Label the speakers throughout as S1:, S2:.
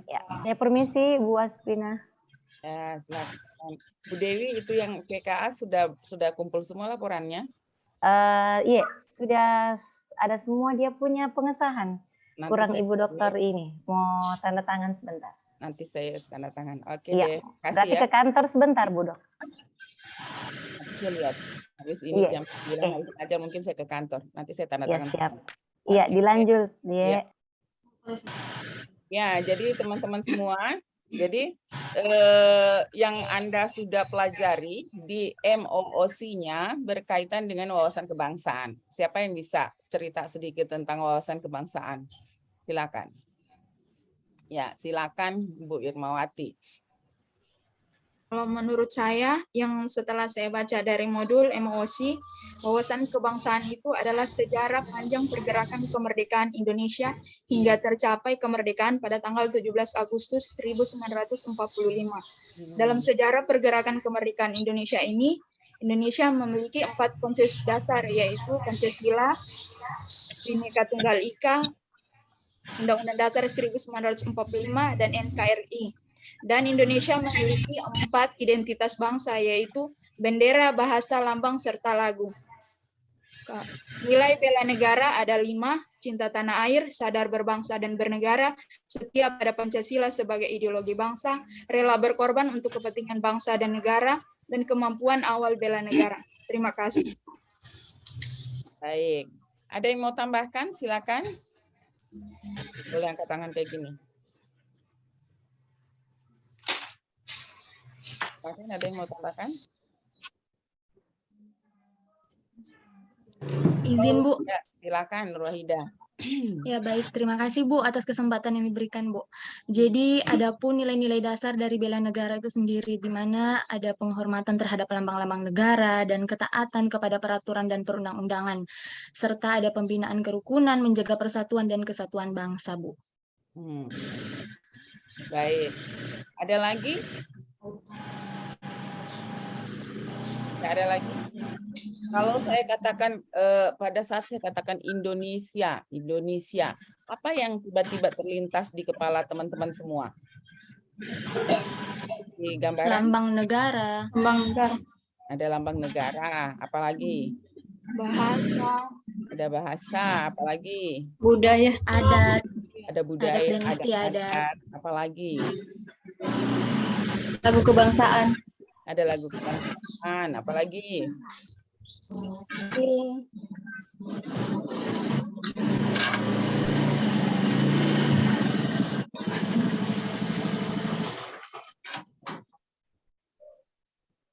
S1: Ya, saya permisi Bu Aspina.
S2: Ya, silakan. Bu Dewi, itu yang PKA sudah kumpul semua laporannya?
S1: Iya, sudah ada semua, dia punya pengesahan.
S2: Nanti
S1: Kurang
S2: saya
S1: Ibu dokter ini, mau tanda tangan sebentar.
S2: nanti saya tanda tangan. Oke
S1: Iya,
S2: deh, kasih
S1: berarti
S2: ya.
S1: ke kantor sebentar Bu Dok.
S2: Nanti saya lihat. Habis ini
S1: Iya,
S2: jam 9 habis aja mungkin saya ke kantor. Nanti saya tanda
S1: iya
S2: tangan.
S1: siap. Iya,
S2: Oke.
S1: dilanjut.
S2: Ya.
S1: Iya.
S2: Ya, jadi teman-teman semua, jadi yang Anda sudah pelajari di MOOC-nya berkaitan dengan wawasan kebangsaan. Siapa yang bisa cerita sedikit tentang wawasan kebangsaan? Silakan. Ya, silakan Bu Irmawati.
S3: Kalau menurut saya, yang setelah saya baca dari modul MOOC, wawasan kebangsaan itu adalah sejarah panjang pergerakan kemerdekaan Indonesia hingga tercapai kemerdekaan pada tanggal 17 Agustus 1945. Dalam sejarah pergerakan kemerdekaan Indonesia ini, Indonesia memiliki 4 konsensus dasar, yaitu Pancasila, Bhinneka Tunggal Ika, Undang-Undang Dasar 1945, dan NKRI. Dan Indonesia memiliki 4 identitas bangsa, yaitu bendera, bahasa, lambang, serta lagu. Nilai bela negara ada 5, cinta tanah air, sadar berbangsa dan bernegara, setia pada Pancasila sebagai ideologi bangsa, rela berkorban untuk kepentingan bangsa dan negara, dan kemampuan awal bela negara. Terima kasih.
S2: Baik. Ada yang mau tambahkan? Silakan. Boleh angkat tangan kayak gini. Silakan, ada yang mau tambahkan?
S4: Izin Bu.
S2: Ya, silakan Nur Wahida.
S4: Ya baik, terima kasih Bu atas kesempatan yang diberikan Bu. Jadi adapun nilai-nilai dasar dari bela negara itu sendiri, di mana ada penghormatan terhadap lambang-lambang negara dan ketaatan kepada peraturan dan perundang-undangan, serta ada pembinaan kerukunan, menjaga persatuan dan kesatuan bangsa Bu.
S2: Baik. Ada lagi? Tidak ada lagi? Kalau saya katakan pada saat saya katakan Indonesia, apa yang tiba-tiba terlintas di kepala teman-teman semua? Di gambaran?
S4: Lambang negara.
S3: Lambang negara.
S2: Ada lambang negara, apalagi?
S3: Bahasa.
S2: Ada bahasa, apalagi?
S3: Budaya.
S4: Adat.
S2: Ada budaya,
S4: adat dan istiadat.
S2: Apalagi?
S3: Lagu kebangsaan.
S2: Ada lagu kebangsaan, apalagi?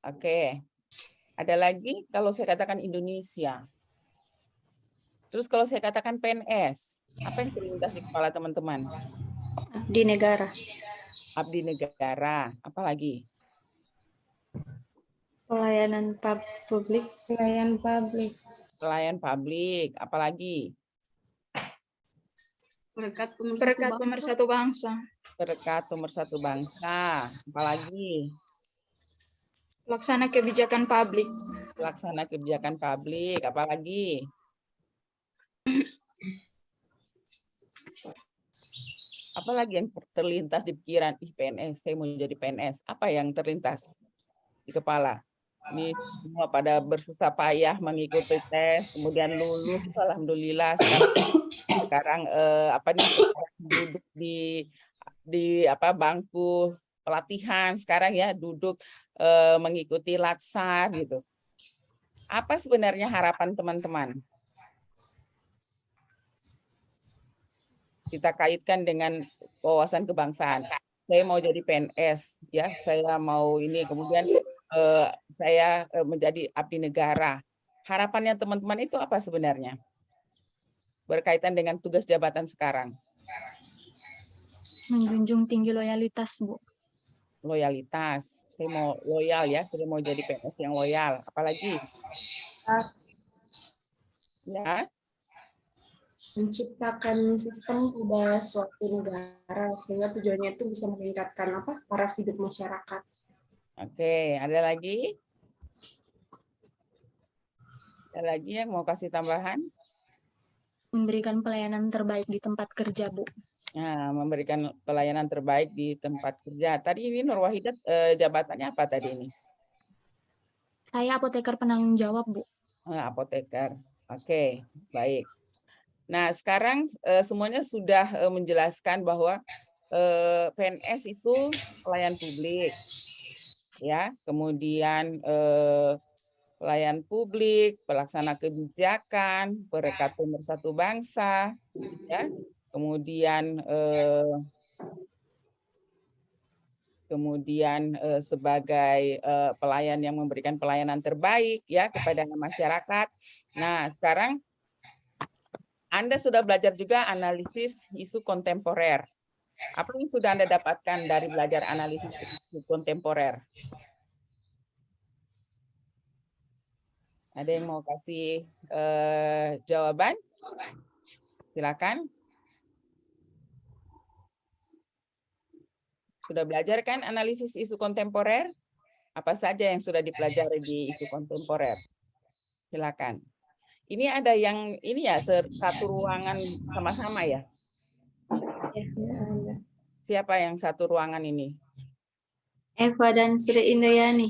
S2: Oke. Ada lagi kalau saya katakan Indonesia. Terus kalau saya katakan PNS, apa yang terlintas di kepala teman-teman?
S3: Abdi negara.
S2: Abdi negara, apalagi?
S3: Pelayanan publik. Pelayan publik.
S2: Pelayan publik, apalagi?
S3: Perekat pemersatu bangsa.
S2: Perekat pemersatu bangsa, apalagi?
S3: Pelaksana kebijakan publik.
S2: Pelaksana kebijakan publik, apalagi? Apalagi yang terlintas di pikiran, PNS, saya mau jadi PNS. Apa yang terlintas di kepala? Ini semua pada bersusah payah mengikuti tes, kemudian lulus, alhamdulillah. Sekarang duduk di bangku pelatihan, sekarang ya duduk mengikuti latsar gitu. Apa sebenarnya harapan teman-teman? Kita kaitkan dengan wawasan kebangsaan. Saya mau jadi PNS, ya. Saya mau ini, kemudian saya menjadi abdi negara. Harapannya teman-teman itu apa sebenarnya? Berkaitan dengan tugas jabatan sekarang.
S4: Menjunjung tinggi loyalitas, Bu.
S2: Loyalitas. Saya mau loyal ya, saya mau jadi PNS yang loyal. Apalagi? Ya.
S5: Menciptakan sistem pada suatu negara sehingga tujuannya itu bisa meningkatkan taraf hidup masyarakat.
S2: Oke, ada lagi? Ada lagi yang mau kasih tambahan?
S4: Memberikan pelayanan terbaik di tempat kerja, Bu.
S2: Nah, memberikan pelayanan terbaik di tempat kerja. Tadi ini Nur Wahidat jabatannya apa tadi ini?
S4: Saya apoteker penanggung jawab, Bu.
S2: Apoteker. Oke, baik. Nah, sekarang semuanya sudah menjelaskan bahwa PNS itu pelayan publik, ya. Kemudian pelayan publik, pelaksana kebijakan, perekat pemersatu bangsa, ya. Kemudian sebagai pelayan yang memberikan pelayanan terbaik ya kepada masyarakat. Nah, sekarang Anda sudah belajar juga analisis isu kontemporer. Apa yang sudah Anda dapatkan dari belajar analisis isu kontemporer? Ada yang mau kasih jawaban? Silakan. Sudah belajar kan analisis isu kontemporer? Apa saja yang sudah dipelajari di isu kontemporer? Silakan. Ini ada yang ini ya satu ruangan sama-sama ya? Siapa yang satu ruangan ini?
S6: Eva dan Sri Indayani.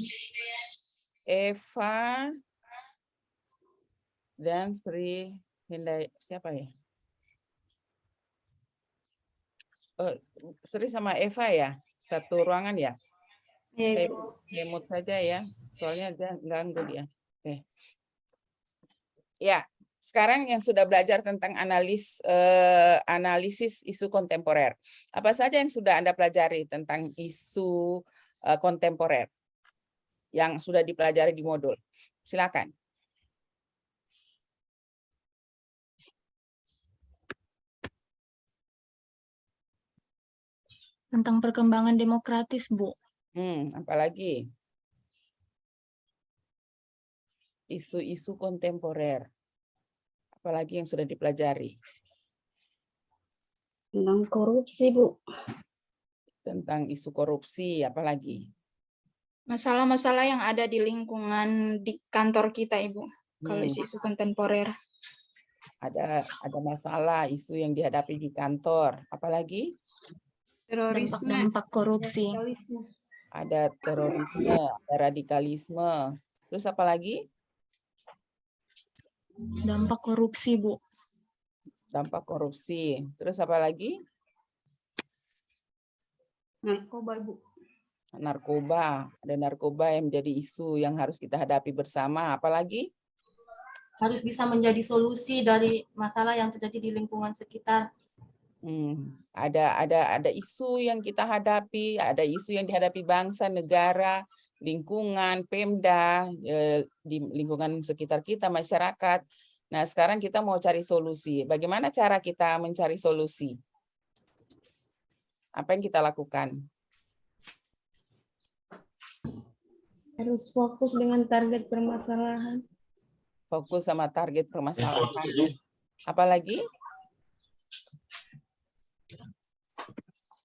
S2: Eva dan Sri Hindayani. Siapa ya? Oh, Sri sama Eva ya? Satu ruangan ya?
S6: Ya,
S2: Saya mute saja ya. Soalnya dia ganggu dia. Oke. Ya, sekarang yang sudah belajar tentang analisis isu kontemporer. Apa saja yang sudah Anda pelajari tentang isu kontemporer yang sudah dipelajari di modul? Silakan.
S4: Tentang perkembangan demokratis, Bu.
S2: Apalagi? Isu-isu kontemporer. Apalagi yang sudah dipelajari?
S6: tentang korupsi, Bu.
S2: Tentang isu korupsi, apalagi?
S3: Masalah-masalah yang ada di lingkungan di kantor kita, Ibu. Kalau isu kontemporer.
S2: Ada masalah isu yang dihadapi di kantor. Apalagi?
S4: Dampak-dampak korupsi.
S2: Ada terorisme, ada radikalisme. Terus apalagi?
S4: Dampak korupsi, Bu.
S2: Dampak korupsi. Terus apa lagi?
S6: Narkoba, Bu.
S2: Narkoba. Ada narkoba yang menjadi isu yang harus kita hadapi bersama. Apalagi?
S7: Harus bisa menjadi solusi dari masalah yang terjadi di lingkungan sekitar.
S2: Ada isu yang kita hadapi, ada isu yang dihadapi bangsa, negara, lingkungan, Pemda, di lingkungan sekitar kita, masyarakat. Nah, sekarang kita mau cari solusi. Bagaimana cara kita mencari solusi? Apa yang kita lakukan?
S6: Harus fokus dengan target permasalahan.
S2: Fokus sama target permasalahan. Apalagi?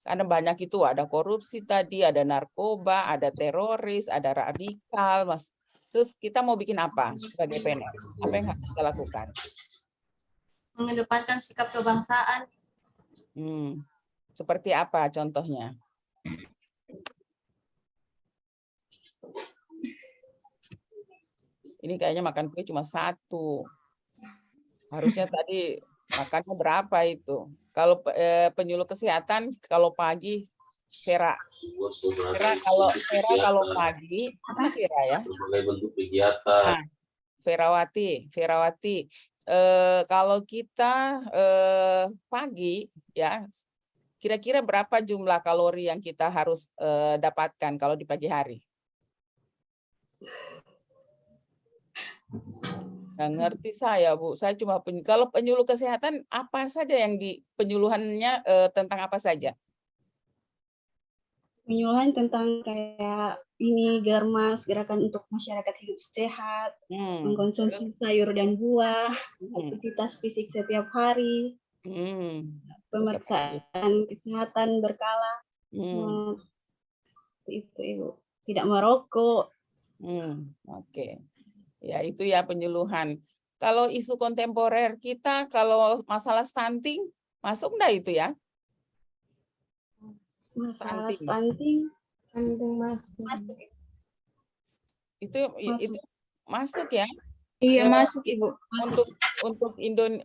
S2: Karena banyak itu, ada korupsi tadi, ada narkoba, ada teroris, ada radikal, Mas. Terus kita mau bikin apa sebagai PNS? Apa yang harus kita lakukan?
S7: Mengedepankan sikap kebangsaan.
S2: Seperti apa contohnya? Ini kayaknya makan kue cuma satu. Harusnya tadi makannya berapa itu? Kalau penyuluh kesehatan, kalau pagi, Vera kalau pagi, apa Vera ya?
S8: Berbagai bentuk kegiatan.
S2: Nah, Verawati. Kalau kita pagi, ya, kira-kira berapa jumlah kalori yang kita harus dapatkan kalau di pagi hari? Nggak ngerti saya, Bu. Saya cuma kalau penyuluh kesehatan apa saja yang di penyuluhannya tentang apa saja?
S6: Penyuluhan tentang kayak ini Garmas, gerakan untuk masyarakat hidup sehat, mengkonsumsi sayur dan buah, aktivitas fisik setiap hari, pemeriksaan kesehatan berkala, itu Ibu. Tidak merokok.
S2: Oke. Ya, itu ya penyuluhan. Kalau isu kontemporer kita, kalau masalah stunting, masuk enggak itu ya?
S6: Masalah
S2: Stunting.
S6: stunting masuk.
S2: Itu masuk ya.
S3: Iya, masuk Ibu.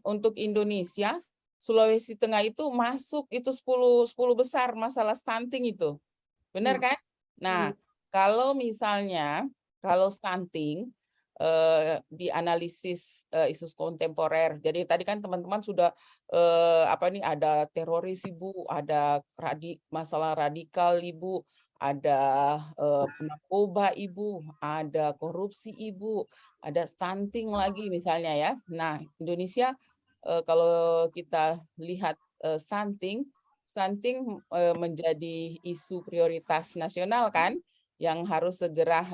S2: Untuk Indonesia, Sulawesi Tengah itu masuk itu 10 besar masalah stunting itu. Benar kan? Nah, kalau misalnya stunting dianalisis isu kontemporer. Jadi tadi kan teman-teman sudah ada teroris Ibu, ada masalah radikal Ibu, ada narkoba Ibu, ada korupsi Ibu, ada stunting lagi misalnya ya. Nah, Indonesia kalau kita lihat stunting menjadi isu prioritas nasional kan, yang harus segera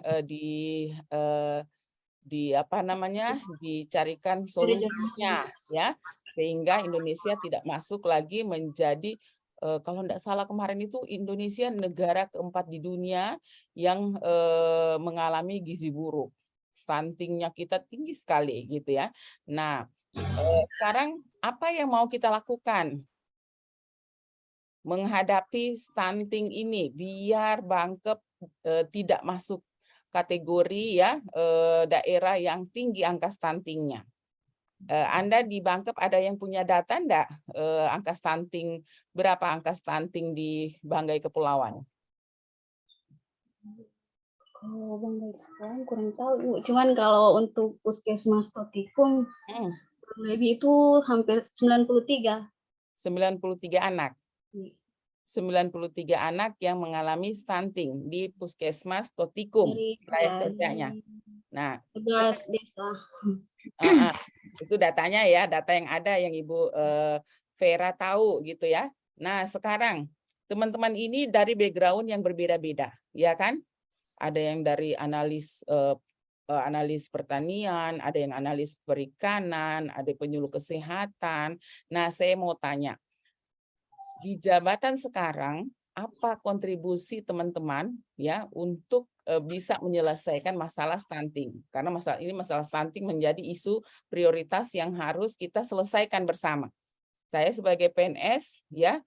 S2: dicarikan solusinya ya, sehingga Indonesia tidak masuk lagi menjadi kalau tidak salah kemarin itu Indonesia negara keempat di dunia yang mengalami gizi buruk. Stuntingnya kita tinggi sekali gitu ya. Nah, sekarang apa yang mau kita lakukan menghadapi stunting ini biar Bangkep tidak masuk kategori ya daerah yang tinggi angka stuntingnya. Anda di Bangkep ada yang punya data enggak angka stunting, berapa angka stunting di Banggai Kepulauan?
S6: Kalau Banggai Kepulauan kurang tahu Ibu. Cuman kalau untuk Puskesmas Totikum lebih itu hampir 93.
S2: 93 anak. 93 anak yang mengalami stunting di Puskesmas Totikum, wilayah kerjanya. Nah,
S6: 11 desa.
S2: Itu datanya ya, data yang ada yang Ibu Vera tahu gitu ya. Nah, sekarang teman-teman ini dari background yang berbeda-beda, ya kan? Ada yang dari analis pertanian, ada yang analis perikanan, ada penyuluh kesehatan. Nah, saya mau tanya, di jabatan sekarang apa kontribusi teman-teman ya untuk bisa menyelesaikan masalah stunting, karena masalah stunting menjadi isu prioritas yang harus kita selesaikan bersama. Saya sebagai PNS ya,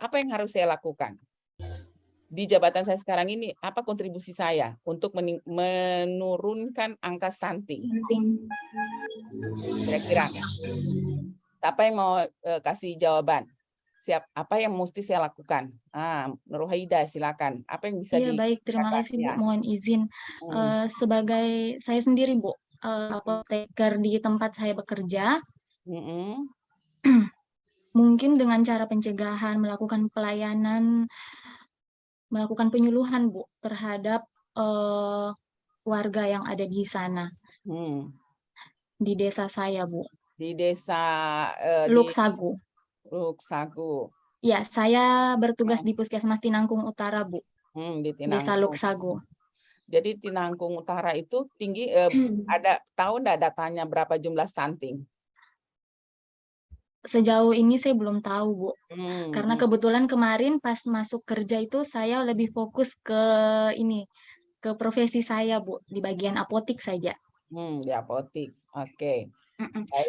S2: apa yang harus saya lakukan di jabatan saya sekarang ini? Apa kontribusi saya untuk menurunkan angka stunting? Kira-kira apa yang mau kasih jawaban? Siap, apa yang mesti saya lakukan? Nur Haida, silakan. Apa yang bisa
S4: baik, terima kasih Bu. Mohon izin. Sebagai saya sendiri Bu, apoteker di tempat saya bekerja, mungkin dengan cara pencegahan, melakukan pelayanan, melakukan penyuluhan Bu terhadap warga yang ada di sana, di desa saya Bu.
S2: Di desa
S4: Luksagu. Ya, saya bertugas di Puskesmas Tinangkung Utara, Bu.
S2: Di Tinangkung.
S4: Desa Luksagu.
S2: Jadi Tinangkung Utara itu tinggi, tahu enggak datanya berapa jumlah stunting?
S4: Sejauh ini saya belum tahu, Bu. Karena kebetulan kemarin pas masuk kerja itu saya lebih fokus ke profesi saya, Bu, di bagian apotik saja.
S2: Di apotik, oke.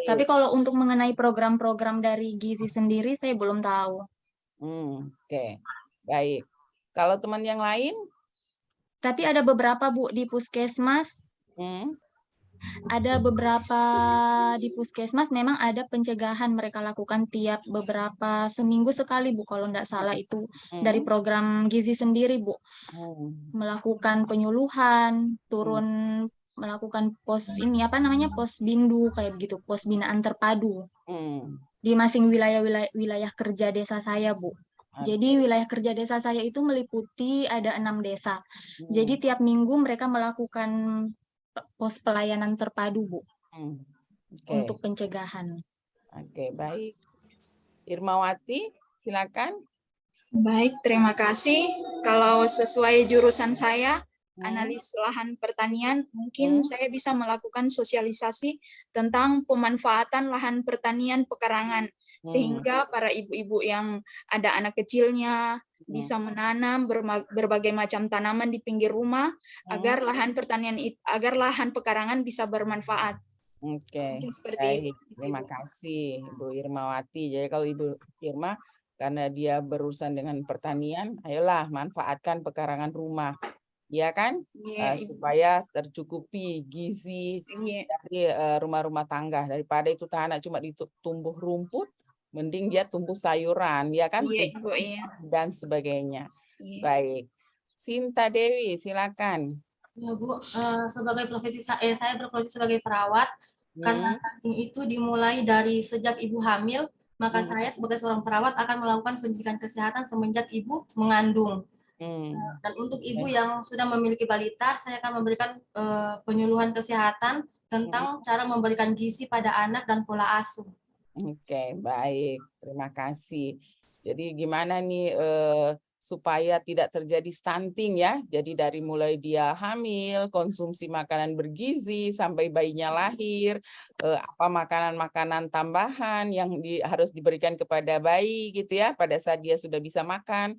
S4: Tapi kalau untuk mengenai program-program dari gizi sendiri, saya belum tahu.
S2: Oke, baik. Kalau teman yang lain?
S4: Tapi ada beberapa Bu di puskesmas. Ada beberapa di puskesmas memang ada pencegahan mereka lakukan tiap beberapa seminggu sekali Bu, kalau tidak salah itu dari program gizi sendiri Bu. Melakukan penyuluhan, turun melakukan pos bindu kayak begitu, pos binaan terpadu di masing wilayah kerja desa saya Bu. Jadi wilayah kerja desa saya itu meliputi ada 6 desa. Jadi tiap minggu mereka melakukan pos pelayanan terpadu Bu untuk pencegahan.
S2: Oke, baik. Irmawati, silakan.
S3: Baik, terima kasih. Kalau sesuai jurusan saya, analis lahan pertanian, mungkin saya bisa melakukan sosialisasi tentang pemanfaatan lahan pertanian pekarangan, sehingga para ibu-ibu yang ada anak kecilnya bisa menanam berbagai macam tanaman di pinggir rumah agar lahan pekarangan bisa bermanfaat.
S2: Oke, baik. Terima kasih Ibu Irmawati. Jadi kalau Ibu Irma karena dia berurusan dengan pertanian, ayolah manfaatkan pekarangan rumah, ya kan?
S3: Iya, Ibu.
S2: Supaya tercukupi gizi
S3: Iya.
S2: dari rumah-rumah tangga, daripada itu tanah cuma ditumbuh rumput, mending dia tumbuh sayuran, ya kan?
S3: Iya, Ibu, iya.
S2: Dan sebagainya.
S3: Iya.
S2: Baik, Sinta Dewi, silakan.
S7: Ya Bu, sebagai profesi saya berprofesi sebagai perawat, karena stunting itu dimulai dari sejak ibu hamil, maka saya sebagai seorang perawat akan melakukan pendidikan kesehatan semenjak ibu mengandung. Dan untuk ibu yang sudah memiliki balita, saya akan memberikan penyuluhan kesehatan tentang cara memberikan gizi pada anak dan pola asuh.
S2: Oke, baik. Terima kasih. Jadi gimana nih supaya tidak terjadi stunting ya. Jadi dari mulai dia hamil, konsumsi makanan bergizi sampai bayinya lahir, apa makanan-makanan tambahan yang harus diberikan kepada bayi gitu ya pada saat dia sudah bisa makan.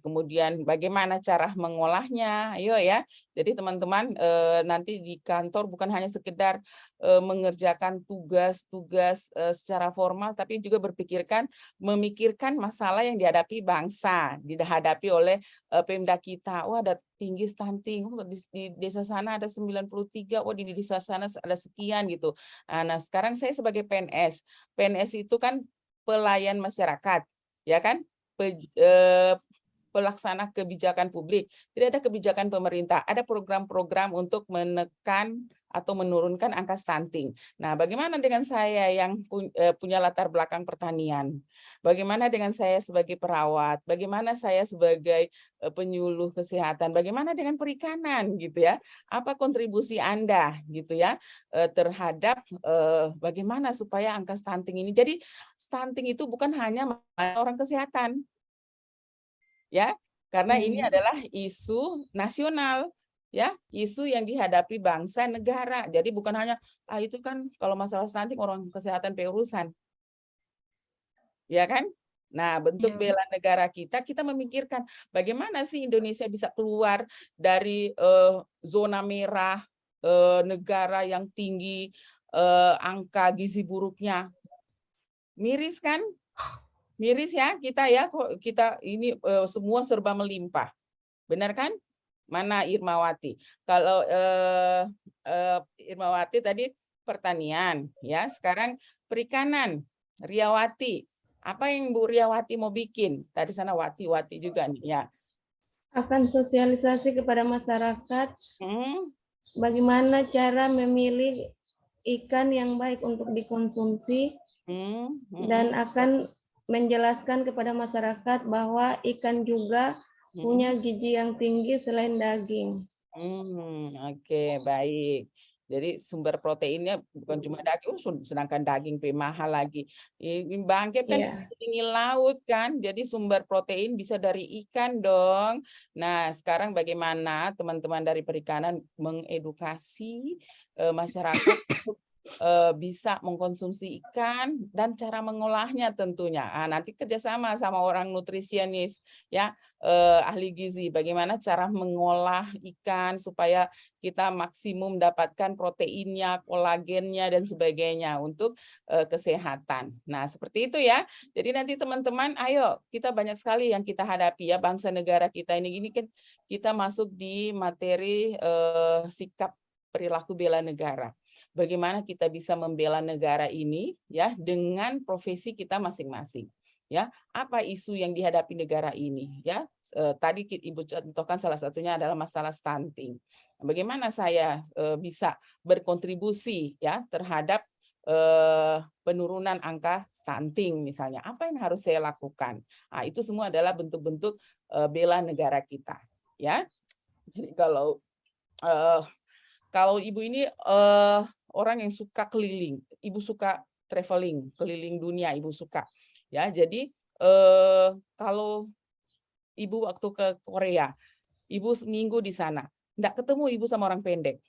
S2: Kemudian bagaimana cara mengolahnya. Ayo ya. Jadi teman-teman nanti di kantor bukan hanya sekedar mengerjakan tugas-tugas secara formal, tapi juga memikirkan masalah yang dihadapi bangsa, dihadapi oleh Pemda kita. Wah, ada tinggi stunting, di desa sana ada 93, di desa sana ada sekian gitu. Nah, sekarang saya sebagai PNS. PNS itu kan pelayan masyarakat, ya kan? Pelaksana kebijakan publik. Tidak ada kebijakan pemerintah, ada program-program untuk menekan atau menurunkan angka stunting. Nah, bagaimana dengan saya yang punya latar belakang pertanian? Bagaimana dengan saya sebagai perawat? Bagaimana saya sebagai penyuluh kesehatan? Bagaimana dengan perikanan gitu ya? Apa kontribusi Anda gitu ya terhadap bagaimana supaya angka stunting ini? Jadi stunting itu bukan hanya orang kesehatan. Ya, karena ini adalah isu nasional, ya, isu yang dihadapi bangsa negara. Jadi bukan hanya itu kan kalau masalah stunting orang kesehatan urusan. Ya kan? Nah, bentuk bela negara kita memikirkan bagaimana sih Indonesia bisa keluar dari zona merah negara yang tinggi angka gizi buruknya. Miris kan? Miris ya kita ini semua serba melimpah, benar kan? Mana Irmawati? Kalau Irmawati tadi pertanian, ya sekarang perikanan. Riawati, apa yang Bu Riawati mau bikin? Tadi sana Wati juga nih ya.
S9: Akan sosialisasi kepada masyarakat bagaimana cara memilih ikan yang baik untuk dikonsumsi dan akan menjelaskan kepada masyarakat bahwa ikan juga punya gizi yang tinggi selain daging.
S2: Oke, baik. Jadi sumber proteinnya bukan cuma daging, sedangkan daging mahal lagi. Ini bangkit kan tinggi laut kan, jadi sumber protein bisa dari ikan dong. Nah, sekarang bagaimana teman-teman dari perikanan mengedukasi masyarakat untuk bisa mengkonsumsi ikan dan cara mengolahnya tentunya. Nanti kerjasama sama orang nutrisionis ya, ahli gizi, bagaimana cara mengolah ikan supaya kita maksimum dapatkan proteinnya, kolagennya dan sebagainya untuk kesehatan. Nah, seperti itu ya. Jadi nanti teman-teman, ayo kita banyak sekali yang kita hadapi ya, bangsa negara kita ini kan kita masuk di materi sikap perilaku bela negara. Bagaimana kita bisa membela negara ini ya dengan profesi kita masing-masing. Ya, apa isu yang dihadapi negara ini ya? Tadi Ibu contohkan salah satunya adalah masalah stunting. Bagaimana saya bisa berkontribusi ya terhadap penurunan angka stunting misalnya? Apa yang harus saya lakukan? Nah, itu semua adalah bentuk-bentuk bela negara kita ya. Jadi kalau Ibu ini orang yang suka keliling, Ibu suka traveling, keliling dunia, Ibu suka. Ya, jadi kalau Ibu waktu ke Korea, Ibu seminggu di sana, enggak ketemu Ibu sama orang pendek.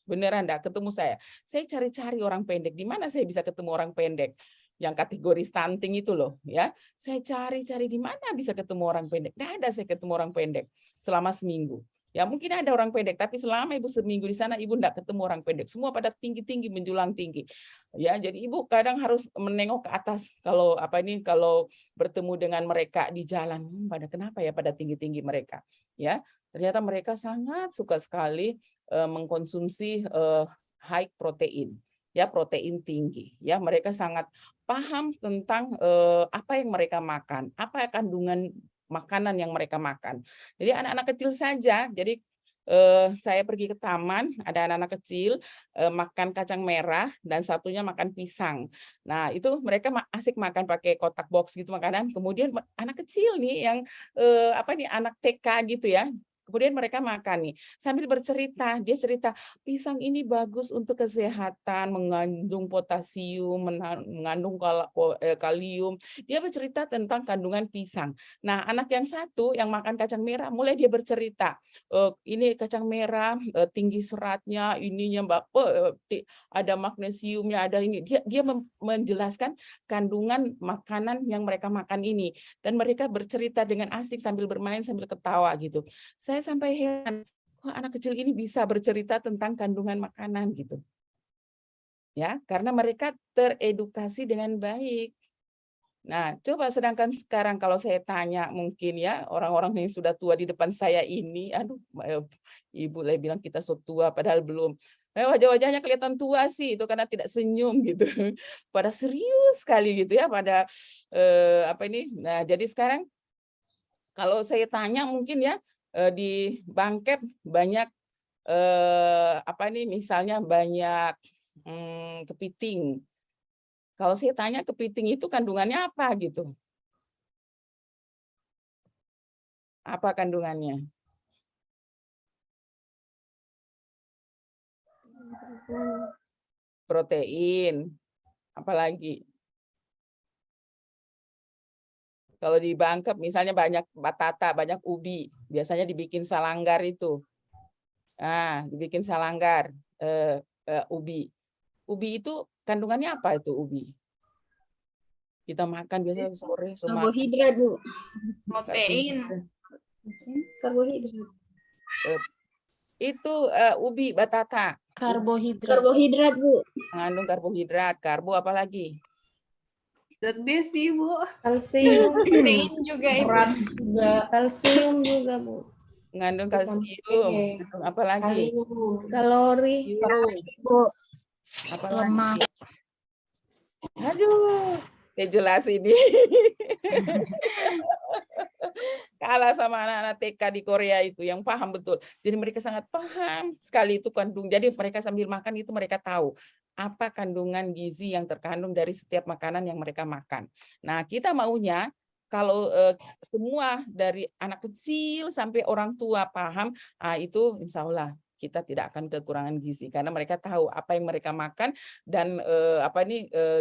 S2: Beneran enggak ketemu saya. Saya cari-cari orang pendek, di mana saya bisa ketemu orang pendek yang kategori stunting itu loh, ya. Saya cari-cari di mana bisa ketemu orang pendek. Enggak ada saya ketemu orang pendek selama seminggu. Ya mungkin ada orang pendek, tapi selama ibu seminggu di sana ibu enggak ketemu orang pendek, semua pada tinggi-tinggi menjulang tinggi. Ya, jadi ibu kadang harus menengok ke atas kalau kalau bertemu dengan mereka di jalan, pada kenapa ya pada tinggi-tinggi mereka? Ya, ternyata mereka sangat suka sekali mengkonsumsi high protein, ya protein tinggi. Ya, mereka sangat paham tentang apa yang mereka makan, apa kandungan makanan yang mereka makan. Jadi anak-anak kecil saja. Jadi saya pergi ke taman, ada anak-anak kecil makan kacang merah dan satunya makan pisang. Nah, itu mereka asik makan pakai kotak box gitu makanan. Kemudian anak kecil nih yang anak TK gitu ya. Kemudian mereka makan nih sambil bercerita, dia cerita pisang ini bagus untuk kesehatan, mengandung potasium, mengandung kalium. Dia bercerita tentang kandungan pisang. Nah, anak yang satu yang makan kacang merah mulai dia bercerita, ini kacang merah tinggi seratnya, ininya ada magnesiumnya, ada ini. Dia menjelaskan kandungan makanan yang mereka makan ini, dan mereka bercerita dengan asik sambil bermain sambil ketawa gitu. Saya sampai heran, kok anak kecil ini bisa bercerita tentang kandungan makanan gitu. Ya, karena mereka teredukasi dengan baik. Nah, coba sedangkan sekarang kalau saya tanya mungkin ya orang-orang yang sudah tua di depan saya ini, aduh, ibu lah bilang kita so tua padahal belum. Wajah-wajahnya kelihatan tua sih itu karena tidak senyum gitu. Pada serius sekali gitu ya pada Nah, jadi sekarang kalau saya tanya mungkin ya di Bangkep banyak misalnya banyak kepiting. Kalau saya tanya kepiting itu kandungannya apa gitu? Apa kandungannya? Protein. Apalagi? Kalau di Bangkep misalnya banyak batata, banyak ubi. Biasanya dibikin salanggar itu. Nah, dibikin salanggar ubi. Ubi itu kandungannya apa itu ubi? Kita makan biasanya sore.
S6: Karbohidrat, Bu.
S3: Protein.
S6: Karbohidrat.
S2: Itu ubi batata.
S6: Karbohidrat, Bu.
S2: Mengandung karbohidrat. Karbo apa lagi?
S6: Zat besi, Bu.
S9: Kalsium.
S3: Protein juga, Ibu.
S9: Kalsium juga, Bu.
S2: Mengandung kalsium. Apa lagi?
S9: Kalori.
S6: Bu.
S2: Apa lagi? Aduh, ya jelas ini. Kalah sama anak-anak TK di Korea itu yang paham betul. Jadi mereka sangat paham sekali itu kandung. Jadi mereka sambil makan itu mereka tahu apa kandungan gizi yang terkandung dari setiap makanan yang mereka makan. Nah, kita maunya kalau semua dari anak kecil sampai orang tua paham, itu insya Allah kita tidak akan kekurangan gizi karena mereka tahu apa yang mereka makan dan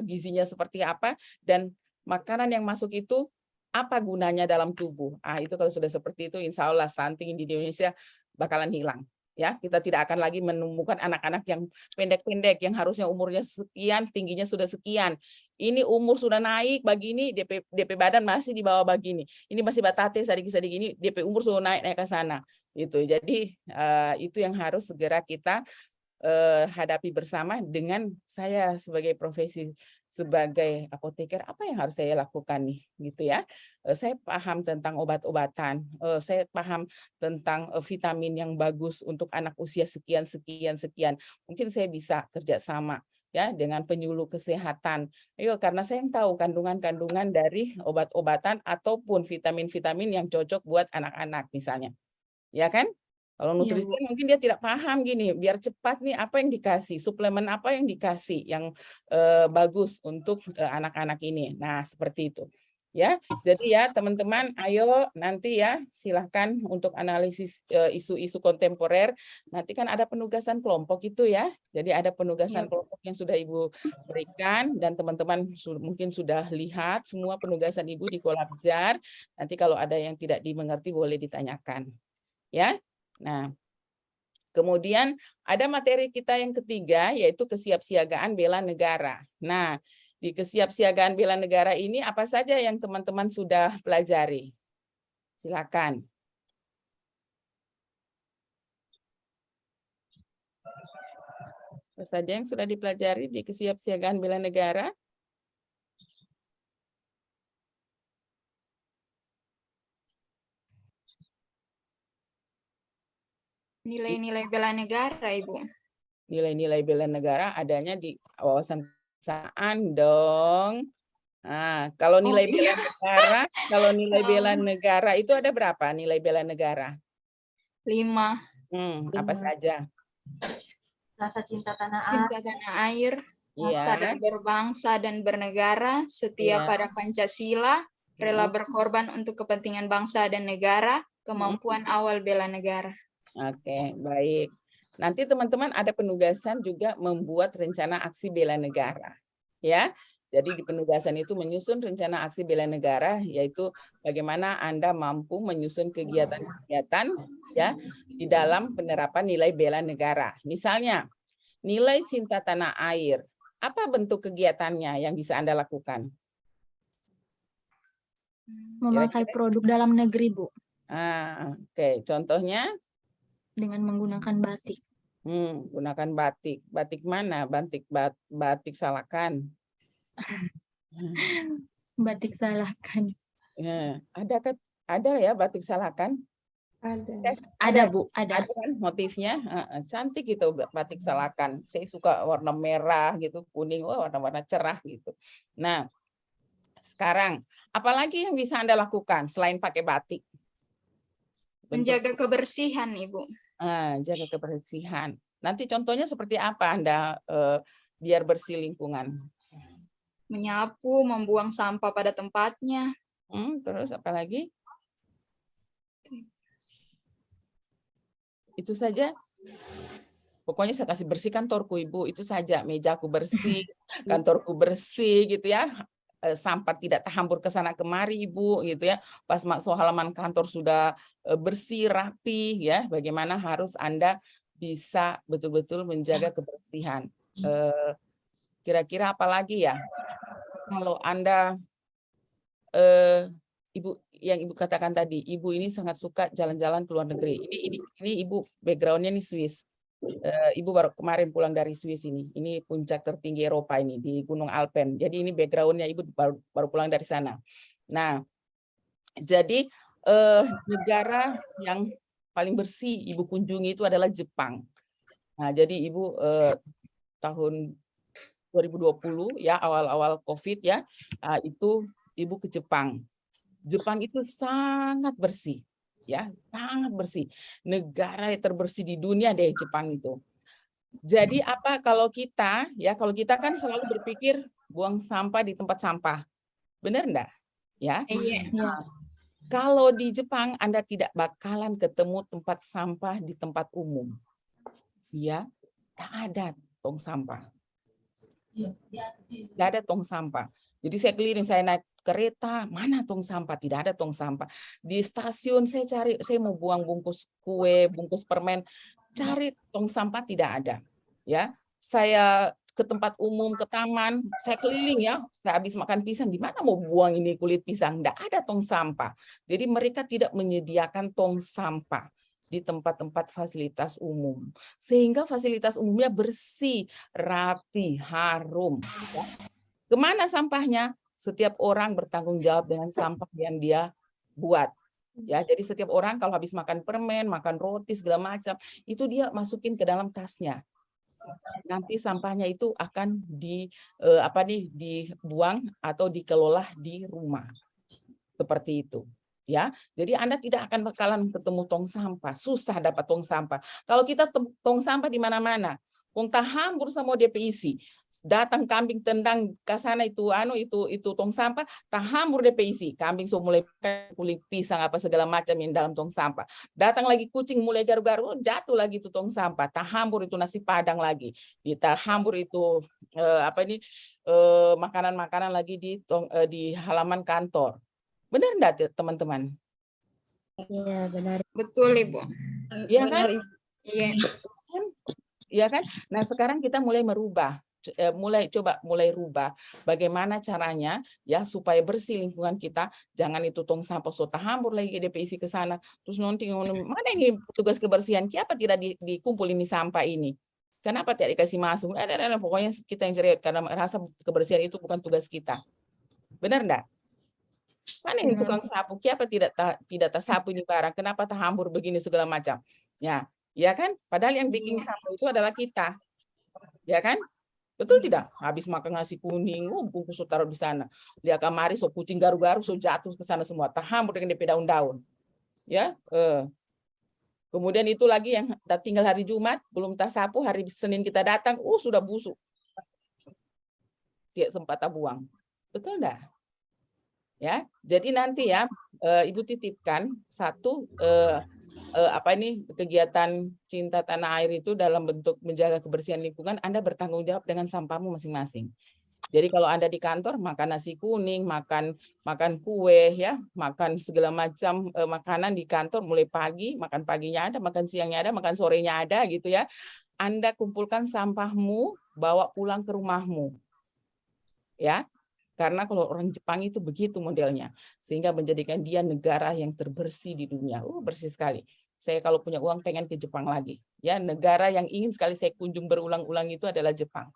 S2: gizinya seperti apa dan makanan yang masuk itu apa gunanya dalam tubuh. Itu kalau sudah seperti itu insya Allah stunting di Indonesia bakalan hilang. Ya, kita tidak akan lagi menemukan anak-anak yang pendek-pendek yang harusnya umurnya sekian, tingginya sudah sekian. Ini umur sudah naik begini, DP badan masih di bawah begini. Ini masih batate sadik-sadik ini, DP umur sudah naik ke sana. Gitu. Jadi itu yang harus segera kita hadapi bersama dengan saya sebagai profesi sebagai apoteker, apa yang harus saya lakukan nih gitu ya. Saya paham tentang obat-obatan, saya paham tentang vitamin yang bagus untuk anak usia sekian. Mungkin saya bisa kerjasama ya dengan penyuluh kesehatan. Karena saya yang tahu kandungan-kandungan dari obat-obatan ataupun vitamin-vitamin yang cocok buat anak-anak misalnya. Ya kan? Kalau nutrisian mungkin dia tidak paham gini, biar cepat nih apa yang dikasih, suplemen apa yang dikasih yang bagus untuk anak-anak ini. Nah, seperti itu. Ya, jadi ya teman-teman, ayo nanti ya silahkan untuk analisis isu-isu kontemporer. Nanti kan ada penugasan kelompok itu ya. Jadi ada penugasan kelompok yang sudah Ibu berikan dan teman-teman mungkin sudah lihat semua penugasan Ibu di Kolabjar. Nanti kalau ada yang tidak dimengerti boleh ditanyakan. Ya. Nah, kemudian ada materi kita yang ketiga yaitu kesiapsiagaan bela negara. Nah, di kesiapsiagaan bela negara ini apa saja yang teman-teman sudah pelajari? Silakan. Apa saja yang sudah dipelajari di kesiapsiagaan bela negara?
S3: Nilai-nilai bela negara, Ibu.
S2: Nilai-nilai bela negara adanya di wawasan kebangsaan dong. Nah, kalau nilai bela negara, bela negara itu ada berapa nilai bela negara?
S3: 5.
S2: Apa saja?
S7: Rasa cinta tanah air.
S3: Cinta tanah air, rasa dan berbangsa dan bernegara, setia pada Pancasila, rela berkorban untuk kepentingan bangsa dan negara, kemampuan awal bela negara.
S2: Oke, baik. Nanti teman-teman ada penugasan juga membuat rencana aksi bela negara. Ya, jadi di penugasan itu menyusun rencana aksi bela negara, yaitu bagaimana Anda mampu menyusun kegiatan-kegiatan ya di dalam penerapan nilai bela negara. Misalnya, nilai cinta tanah air. Apa bentuk kegiatannya yang bisa Anda lakukan?
S4: Memakai produk dalam negeri, Bu.
S2: Oke. Contohnya?
S4: Dengan menggunakan batik.
S2: Gunakan batik. Batik mana? Batik Salakan.
S4: Batik Salakan.
S2: Ada ya batik Salakan?
S4: Ada, Bu. Ada
S2: kan motifnya? Cantik gitu batik Salakan. Saya suka warna merah gitu, kuning, warna-warna cerah gitu. Nah, sekarang apalagi yang bisa Anda lakukan selain pakai batik?
S3: Menjaga kebersihan, Ibu.
S2: Jaga kebersihan. Nanti contohnya seperti apa Anda biar bersih lingkungan?
S3: Menyapu, membuang sampah pada tempatnya.
S2: Terus apa lagi? Itu saja. Pokoknya saya kasih bersih kantorku, Ibu. Itu saja. Mejaku bersih, kantorku bersih gitu ya. Sampah tidak terhambur ke sana kemari, Ibu, gitu ya. Pas masuk halaman kantor sudah bersih, rapi, ya. Bagaimana harus Anda bisa betul-betul menjaga kebersihan. Kira-kira apa lagi ya? Kalau Anda, Ibu, yang Ibu katakan tadi, Ibu ini sangat suka jalan-jalan ke luar negeri. Ini Ibu background-nya nih Swiss. Ibu baru kemarin pulang dari Swiss ini. Ini puncak tertinggi Eropa ini di Gunung Alpen. Jadi ini background-nya Ibu baru pulang dari sana. Nah, jadi negara yang paling bersih Ibu kunjungi itu adalah Jepang. Nah, jadi Ibu tahun 2020 ya awal-awal COVID ya, itu Ibu ke Jepang. Jepang itu sangat bersih. Ya, sangat bersih. Negara yang terbersih di dunia deh Jepang itu. Jadi apa kalau kita kan selalu berpikir buang sampah di tempat sampah. Benar enggak? Ya.
S3: Iya.
S2: Kalau di Jepang Anda tidak bakalan ketemu tempat sampah di tempat umum. Ya. Tak ada tong sampah. Tidak ada tong sampah. Jadi saya keliling, saya naik kereta, mana tong sampah? Tidak ada tong sampah. Di stasiun saya cari, saya mau buang bungkus kue, bungkus permen, cari tong sampah tidak ada. Ya, saya ke tempat umum, ke taman, saya keliling ya, saya habis makan pisang, di mana mau buang ini kulit pisang? Tidak ada tong sampah. Jadi mereka tidak menyediakan tong sampah di tempat-tempat fasilitas umum. Sehingga fasilitas umumnya bersih, rapi, harum. Ya. Kemana sampahnya? Setiap orang bertanggung jawab dengan sampah yang dia buat. Ya, jadi setiap orang kalau habis makan permen, makan roti segala macam, itu dia masukin ke dalam tasnya. Nanti sampahnya itu akan dibuang atau dikelola di rumah. Seperti itu. Ya, jadi Anda tidak akan bakalan ketemu tong sampah, susah dapat tong sampah. Kalau kita tong sampah di mana-mana, tong hambur sama DPIC. Datang kambing tendang ke sana itu tong sampah, hambur DPIC. Kambing so mulai kulit pisang apa segala macam yang dalam tong sampah. Datang lagi kucing mulai garu-garu, jatuh lagi itu tong sampah. Hambur itu nasi padang lagi. Hambur itu makanan-makanan lagi di halaman kantor. Benar enggak teman-teman?
S9: Iya, benar.
S3: Betul, Ibu.
S2: Iya kan?
S3: Iya.
S2: Iya kan? Nah, sekarang kita mulai merubah. Mulai rubah bagaimana caranya ya supaya bersih lingkungan kita, jangan itu tong sampah so hambur lagi DPIC ke sana, terus nanti mana ini petugas kebersihan, kenapa tidak dikumpul ini sampah ini Kenapa tidak dikasih masuk? Ada pokoknya kita yang cerewet karena merasa kebersihan itu bukan tugas kita. Benar enggak? Mana ini tukang sapu? Kenapa tidak tersapu ini barang? Kenapa terhambur begini segala macam? Ya kan? Padahal yang bikin sapu itu adalah kita. Ya kan? Betul tidak? Habis makan nasi kuning, bungkus so taruh di sana. Lihat kamari, so kucing garu-garu, so jatuh ke sana semua. Terhambur dengan DP daun-daun. Ya, kemudian itu lagi yang tinggal hari Jumat, belum tersapu, hari Senin kita datang, sudah busuk. Tidak sempat buang. Betul enggak? Ya, jadi nanti ya Ibu titipkan satu kegiatan cinta tanah air itu dalam bentuk menjaga kebersihan lingkungan, Anda bertanggung jawab dengan sampahmu masing-masing. Jadi kalau Anda di kantor makan nasi kuning, makan kue ya, makan segala macam makanan di kantor mulai pagi, makan paginya ada, makan siangnya ada, makan sorenya ada gitu ya. Anda kumpulkan sampahmu, bawa pulang ke rumahmu. Ya. Karena kalau orang Jepang itu begitu modelnya, sehingga menjadikan dia negara yang terbersih di dunia. Bersih sekali. Saya kalau punya uang pengen ke Jepang lagi. Ya, negara yang ingin sekali saya kunjung berulang-ulang itu adalah Jepang.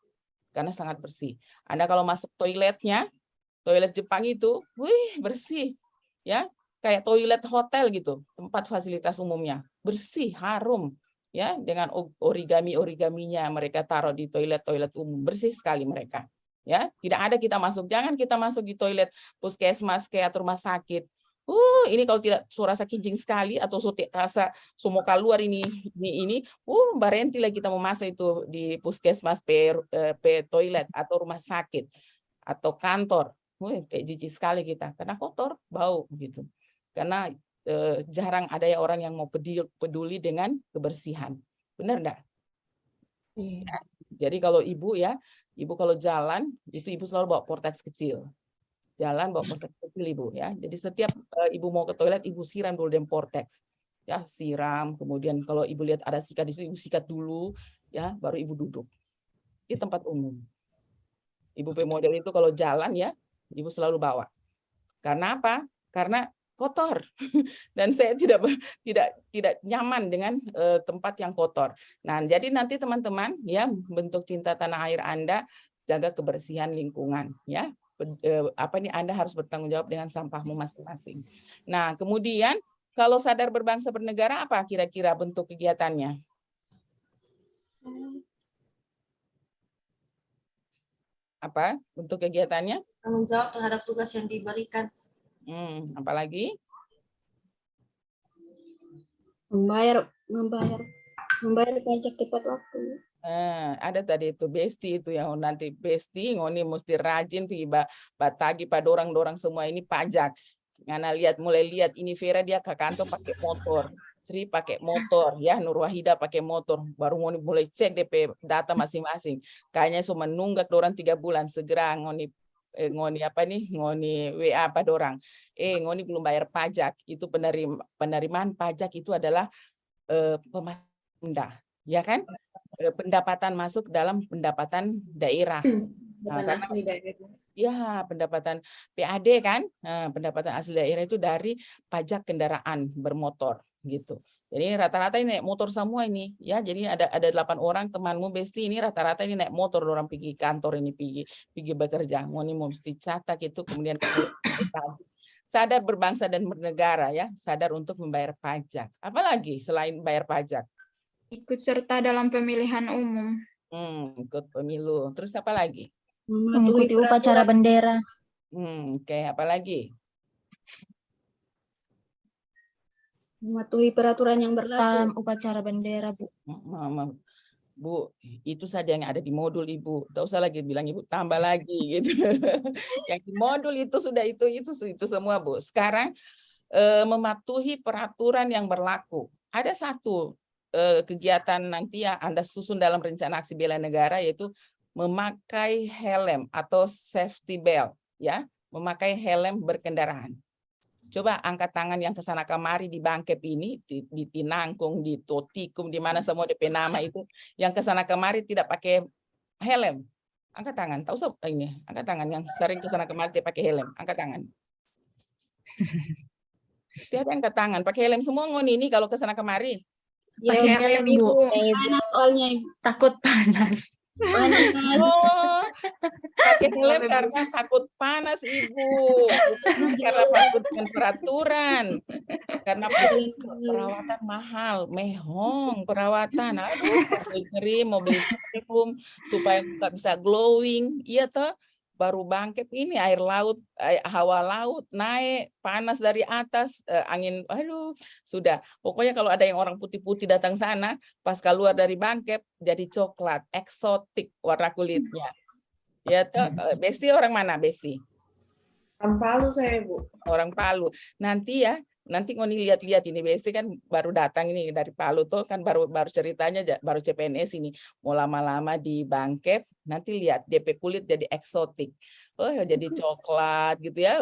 S2: Karena sangat bersih. Anda kalau masuk toiletnya, toilet Jepang itu, bersih. Ya, kayak toilet hotel gitu, tempat fasilitas umumnya. Bersih, harum. Ya, dengan origami-origaminya mereka taruh di toilet-toilet umum. Bersih sekali mereka. Ya, tidak ada kita masuk, jangan kita masuk di toilet puskesmas kayak atau rumah sakit. Ini kalau tidak rasa kincing sekali atau rasa semua keluar ini, barenti lah kita mau masuk itu di puskesmas toilet atau rumah sakit atau kantor. Kayak jijik sekali kita karena kotor, bau gitu. Karena jarang ada ya orang yang mau peduli dengan kebersihan. Benar enggak? Ya, jadi kalau Ibu kalau jalan, itu Ibu selalu bawa Portex kecil. Jalan bawa Portex kecil Ibu ya. Jadi setiap Ibu mau ke toilet, Ibu siram dulu dengan Portex. Ya, siram. Kemudian kalau Ibu lihat ada sikat di situ, Ibu sikat dulu ya, baru Ibu duduk. Di tempat umum. Ibu model itu kalau jalan ya, Ibu selalu bawa. Karena apa? Karena kotor dan saya tidak nyaman dengan tempat yang kotor. Nah, jadi nanti teman-teman ya bentuk cinta tanah air Anda jaga kebersihan lingkungan ya. Anda harus bertanggung jawab dengan sampahmu masing-masing. Nah, kemudian kalau sadar berbangsa bernegara apa kira-kira bentuk kegiatannya? Apa bentuk kegiatannya?
S7: Tanggung jawab terhadap tugas yang diberikan.
S2: Apalagi?
S6: Membayar pajak tepat waktu.
S2: Ada tadi itu Besti itu yang nanti Besti ngoni mesti rajin batagi pada orang semua ini pajak. Ngana mulai lihat ini Vera dia ke kantor pakai motor, Sri pakai motor ya, Nur Wahida pakai motor, baru ngoni mulai cek DP data masing-masing. Kayaknya cuma nunggak orang 3 bulan segera ngoni WA pada orang. Ngoni belum bayar pajak. Itu penerimaan pajak itu adalah pemasukan, ya kan? Pendapatan masuk dalam pendapatan daerah.
S5: Bukan asli daerah.
S2: Ya, pendapatan PAD kan? Pendapatan asli daerah itu dari pajak kendaraan bermotor gitu. Jadi rata-rata ini naik motor semua ini ya. Jadi ada 8 orang temanmu Besti ini rata-rata ini naik motor orang pergi kantor ini pergi bekerja. Mau mesti catat itu kemudian sadar berbangsa dan bernegara ya, sadar untuk membayar pajak. Apalagi selain bayar pajak?
S3: Ikut serta dalam pemilihan umum.
S2: Ikut pemilu. Terus apa lagi?
S4: Mengikuti upacara bendera.
S2: Oke, apa lagi?
S6: Mematuhi peraturan yang berlaku.
S4: Upacara bendera, Bu.
S2: Bu, itu saja yang ada di modul Ibu. Tidak usah lagi bilang Ibu tambah lagi gitu. Yang di modul itu sudah itu semua, Bu. Sekarang mematuhi peraturan yang berlaku. Ada satu kegiatan nanti yang Anda susun dalam rencana aksi bela negara yaitu memakai helm atau safety belt ya, memakai helm berkendaraan. Coba angkat tangan yang kesana kemari di Bangkep ini, di Tinangkung, di Totikum, di mana semua DP nama itu, yang kesana kemari tidak pakai helm. Angkat tangan, tahu sob ini, angkat tangan yang sering kesana kemari tidak pakai helm, angkat tangan. Tiada angkat tangan, pakai helm semua ngoni ini kalau kesana kemari.
S4: Pakai helm, Bu.
S6: Panas soalnya, Ibu.
S4: Takut panas.
S6: Panas.
S2: Oh, pakai helm karena takut panas, Ibu. Bukan karena takut dengan peraturan. Karena perawatan mahal, mehong perawatan. Aduh, mobil krim, mau beli serum supaya muka bisa glowing. Iya toh, baru bangkit ini air laut, hawa laut naik, panas dari atas, angin, aduh, sudah. Pokoknya kalau ada yang orang putih-putih datang sana, pas keluar dari bangkit jadi coklat, eksotik warna kulitnya. Ya toh, Besti orang mana, Besti?
S5: Orang Palu saya, Bu.
S2: Orang Palu. Nanti Ngoni lihat-lihat ini, Besti kan baru datang ini dari Palu tuh kan baru ceritanya baru CPNS ini mau lama-lama di Bangkep, nanti lihat DP kulit jadi eksotik. Oh, jadi coklat gitu ya.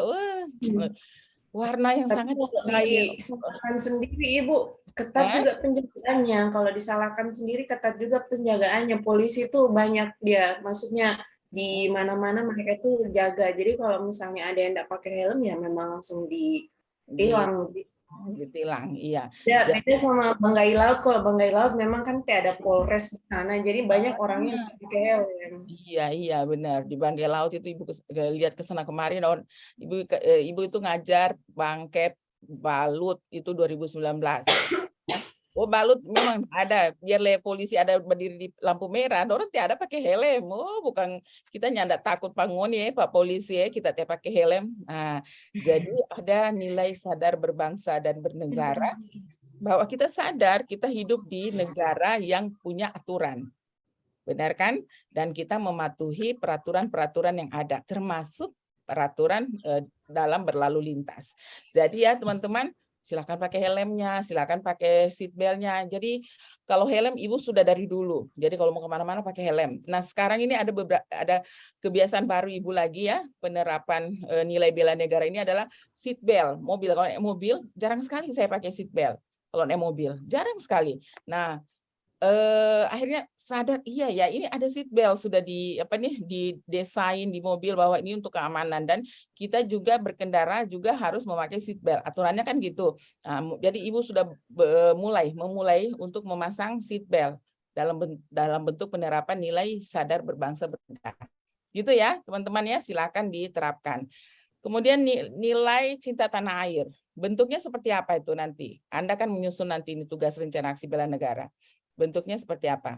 S2: Warna yang sangat
S5: kayak disalahkan sendiri, Ibu. Ketat juga penjagaannya. Kalau disalahkan sendiri ketat juga penjagaannya. Polisi tuh banyak dia, maksudnya di mana-mana mereka tuh jaga. Jadi kalau misalnya ada yang enggak pakai helm ya memang langsung ditilang.
S2: Ditilang, iya.
S5: Ya, beda sama Banggai Laut. Kalau Banggai Laut memang kan kayak ada Polres di sana, jadi banyak orangnya pakai helm.
S2: Iya benar. Di Banggai Laut itu Ibu lihat ke sana kemarin, Ibu itu ngajar Bangkep Balut itu 2019. Oh, Balut memang ada, biar polisi ada berdiri di lampu merah, orang tidak ada pakai helm. Oh, bukan kita nyanda takut panggoni ya Pak Polisi ya, kita tidak pakai helm. Nah, jadi ada nilai sadar berbangsa dan bernegara, bahwa kita sadar kita hidup di negara yang punya aturan. Benar kan? Dan kita mematuhi peraturan-peraturan yang ada, termasuk peraturan dalam berlalu lintas. Jadi ya teman-teman, silakan pakai helmnya, silakan pakai seat belt-nya. Jadi kalau helm Ibu sudah dari dulu. Jadi kalau mau kemana-mana pakai helm. Nah sekarang ini ada kebiasaan baru Ibu lagi ya, penerapan nilai bela negara ini adalah seat belt. Mobil, kalau naik mobil jarang sekali saya pakai seat belt. Kalau naik mobil jarang sekali. Nah akhirnya sadar iya ya ini ada seat belt sudah didesain di mobil bahwa ini untuk keamanan, dan kita juga berkendara juga harus memakai seat belt, aturannya kan gitu. Nah, jadi Ibu sudah memulai untuk memasang seat belt dalam bentuk penerapan nilai sadar berbangsa bernegara. Gitu ya teman-teman ya, silakan diterapkan. Kemudian nilai cinta tanah air, bentuknya seperti apa itu nanti? Anda kan menyusun nanti ini tugas rencana aksi bela negara. Bentuknya seperti apa?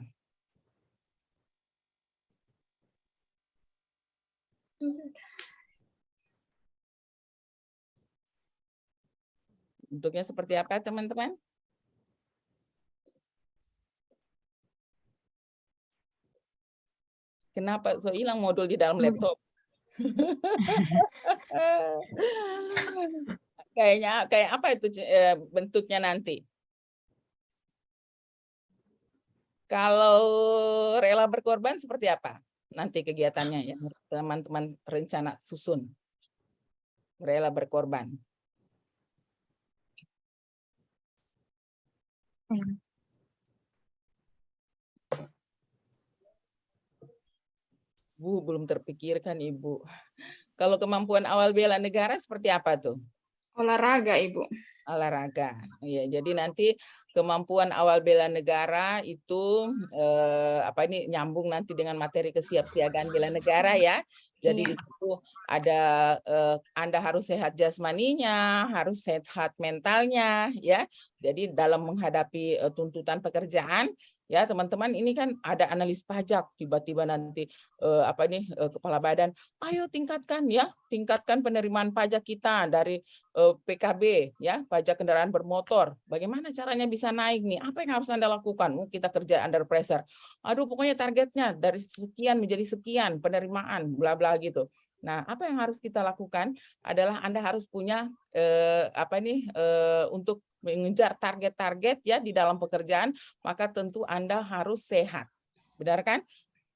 S2: Bentuknya seperti apa, teman-teman? Kenapa so hilang modul di dalam laptop? Kayak apa itu bentuknya nanti? Kalau rela berkorban seperti apa nanti kegiatannya ya teman-teman rencana susun? Rela berkorban. Bu, belum terpikirkan Ibu. Kalau kemampuan awal bela negara seperti apa tuh?
S3: Olahraga, Ibu.
S2: Olahraga. Ya, jadi nanti kemampuan awal bela negara itu ini nyambung nanti dengan materi kesiapsiagaan bela negara ya. Jadi itu ada Anda harus sehat jasmaninya, harus sehat mentalnya ya. Jadi dalam menghadapi tuntutan pekerjaan ya teman-teman, ini kan ada analis pajak, tiba-tiba nanti kepala badan, ayo tingkatkan penerimaan pajak kita dari PKB ya, pajak kendaraan bermotor. Bagaimana caranya bisa naik nih? Apa yang harus Anda lakukan? Kita kerja under pressure. Aduh, pokoknya targetnya dari sekian menjadi sekian penerimaan, bla bla gitu. Nah, apa yang harus kita lakukan adalah Anda harus punya untuk mengejar target-target ya di dalam pekerjaan, maka tentu Anda harus sehat. Benar kan?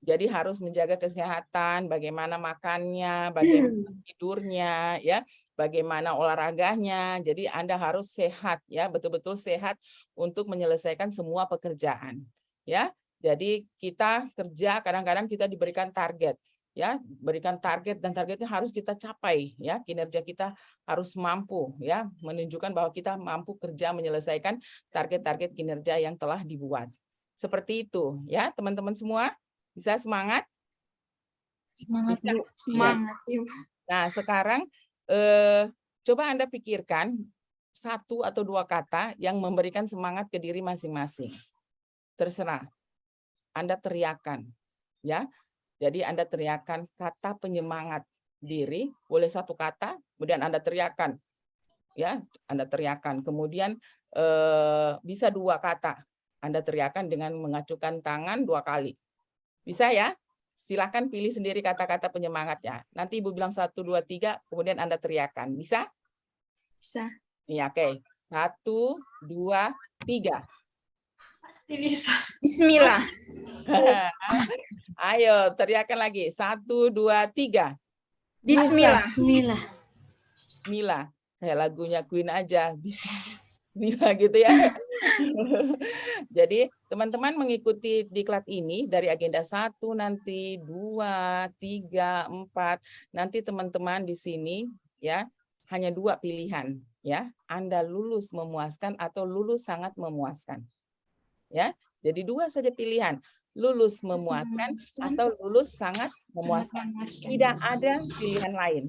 S2: Jadi harus menjaga kesehatan, bagaimana makannya, bagaimana tidurnya, ya, bagaimana olahraganya. Jadi Anda harus sehat, ya, betul-betul sehat untuk menyelesaikan semua pekerjaan, ya. Jadi kita kerja, kadang-kadang kita diberikan target. ya, berikan target dan targetnya harus kita capai ya, kinerja kita harus mampu ya menunjukkan bahwa kita mampu kerja menyelesaikan target-target kinerja yang telah dibuat. Seperti itu ya, teman-teman semua bisa semangat?
S4: Semangat,
S2: Bisa?
S4: Bu.
S3: Semangat, Ibu.
S2: Nah, sekarang coba Anda pikirkan 1 atau 2 kata yang memberikan semangat ke diri masing-masing. Terserah. Anda teriakan ya. Jadi Anda teriakan kata penyemangat diri, boleh 1 kata, kemudian Anda teriakan, ya, Anda teriakan. Kemudian bisa 2 kata, Anda teriakan dengan mengacukan tangan 2 kali. Bisa ya? Silakan pilih sendiri kata-kata penyemangatnya. Nanti Ibu bilang 1, 2, 3, kemudian Anda teriakan. Bisa?
S3: Bisa.
S2: Iya, oke. 1, 2, 3.
S7: Pasti bisa.
S3: Bismillah.
S2: Ayo, teriakan lagi. 1, 2, 3.
S3: Bismillah.
S4: Bismillah.
S2: Bismillah. Kayak lagunya Queen aja. Bismillah gitu ya. Jadi teman-teman mengikuti diklat ini dari agenda 1 nanti, 2, 3, 4. Nanti teman-teman di sini ya hanya 2 pilihan ya. Anda lulus memuaskan atau lulus sangat memuaskan. Ya. Jadi 2 saja pilihan. Lulus memuaskan atau lulus sangat memuaskan. Tidak ada pilihan lain,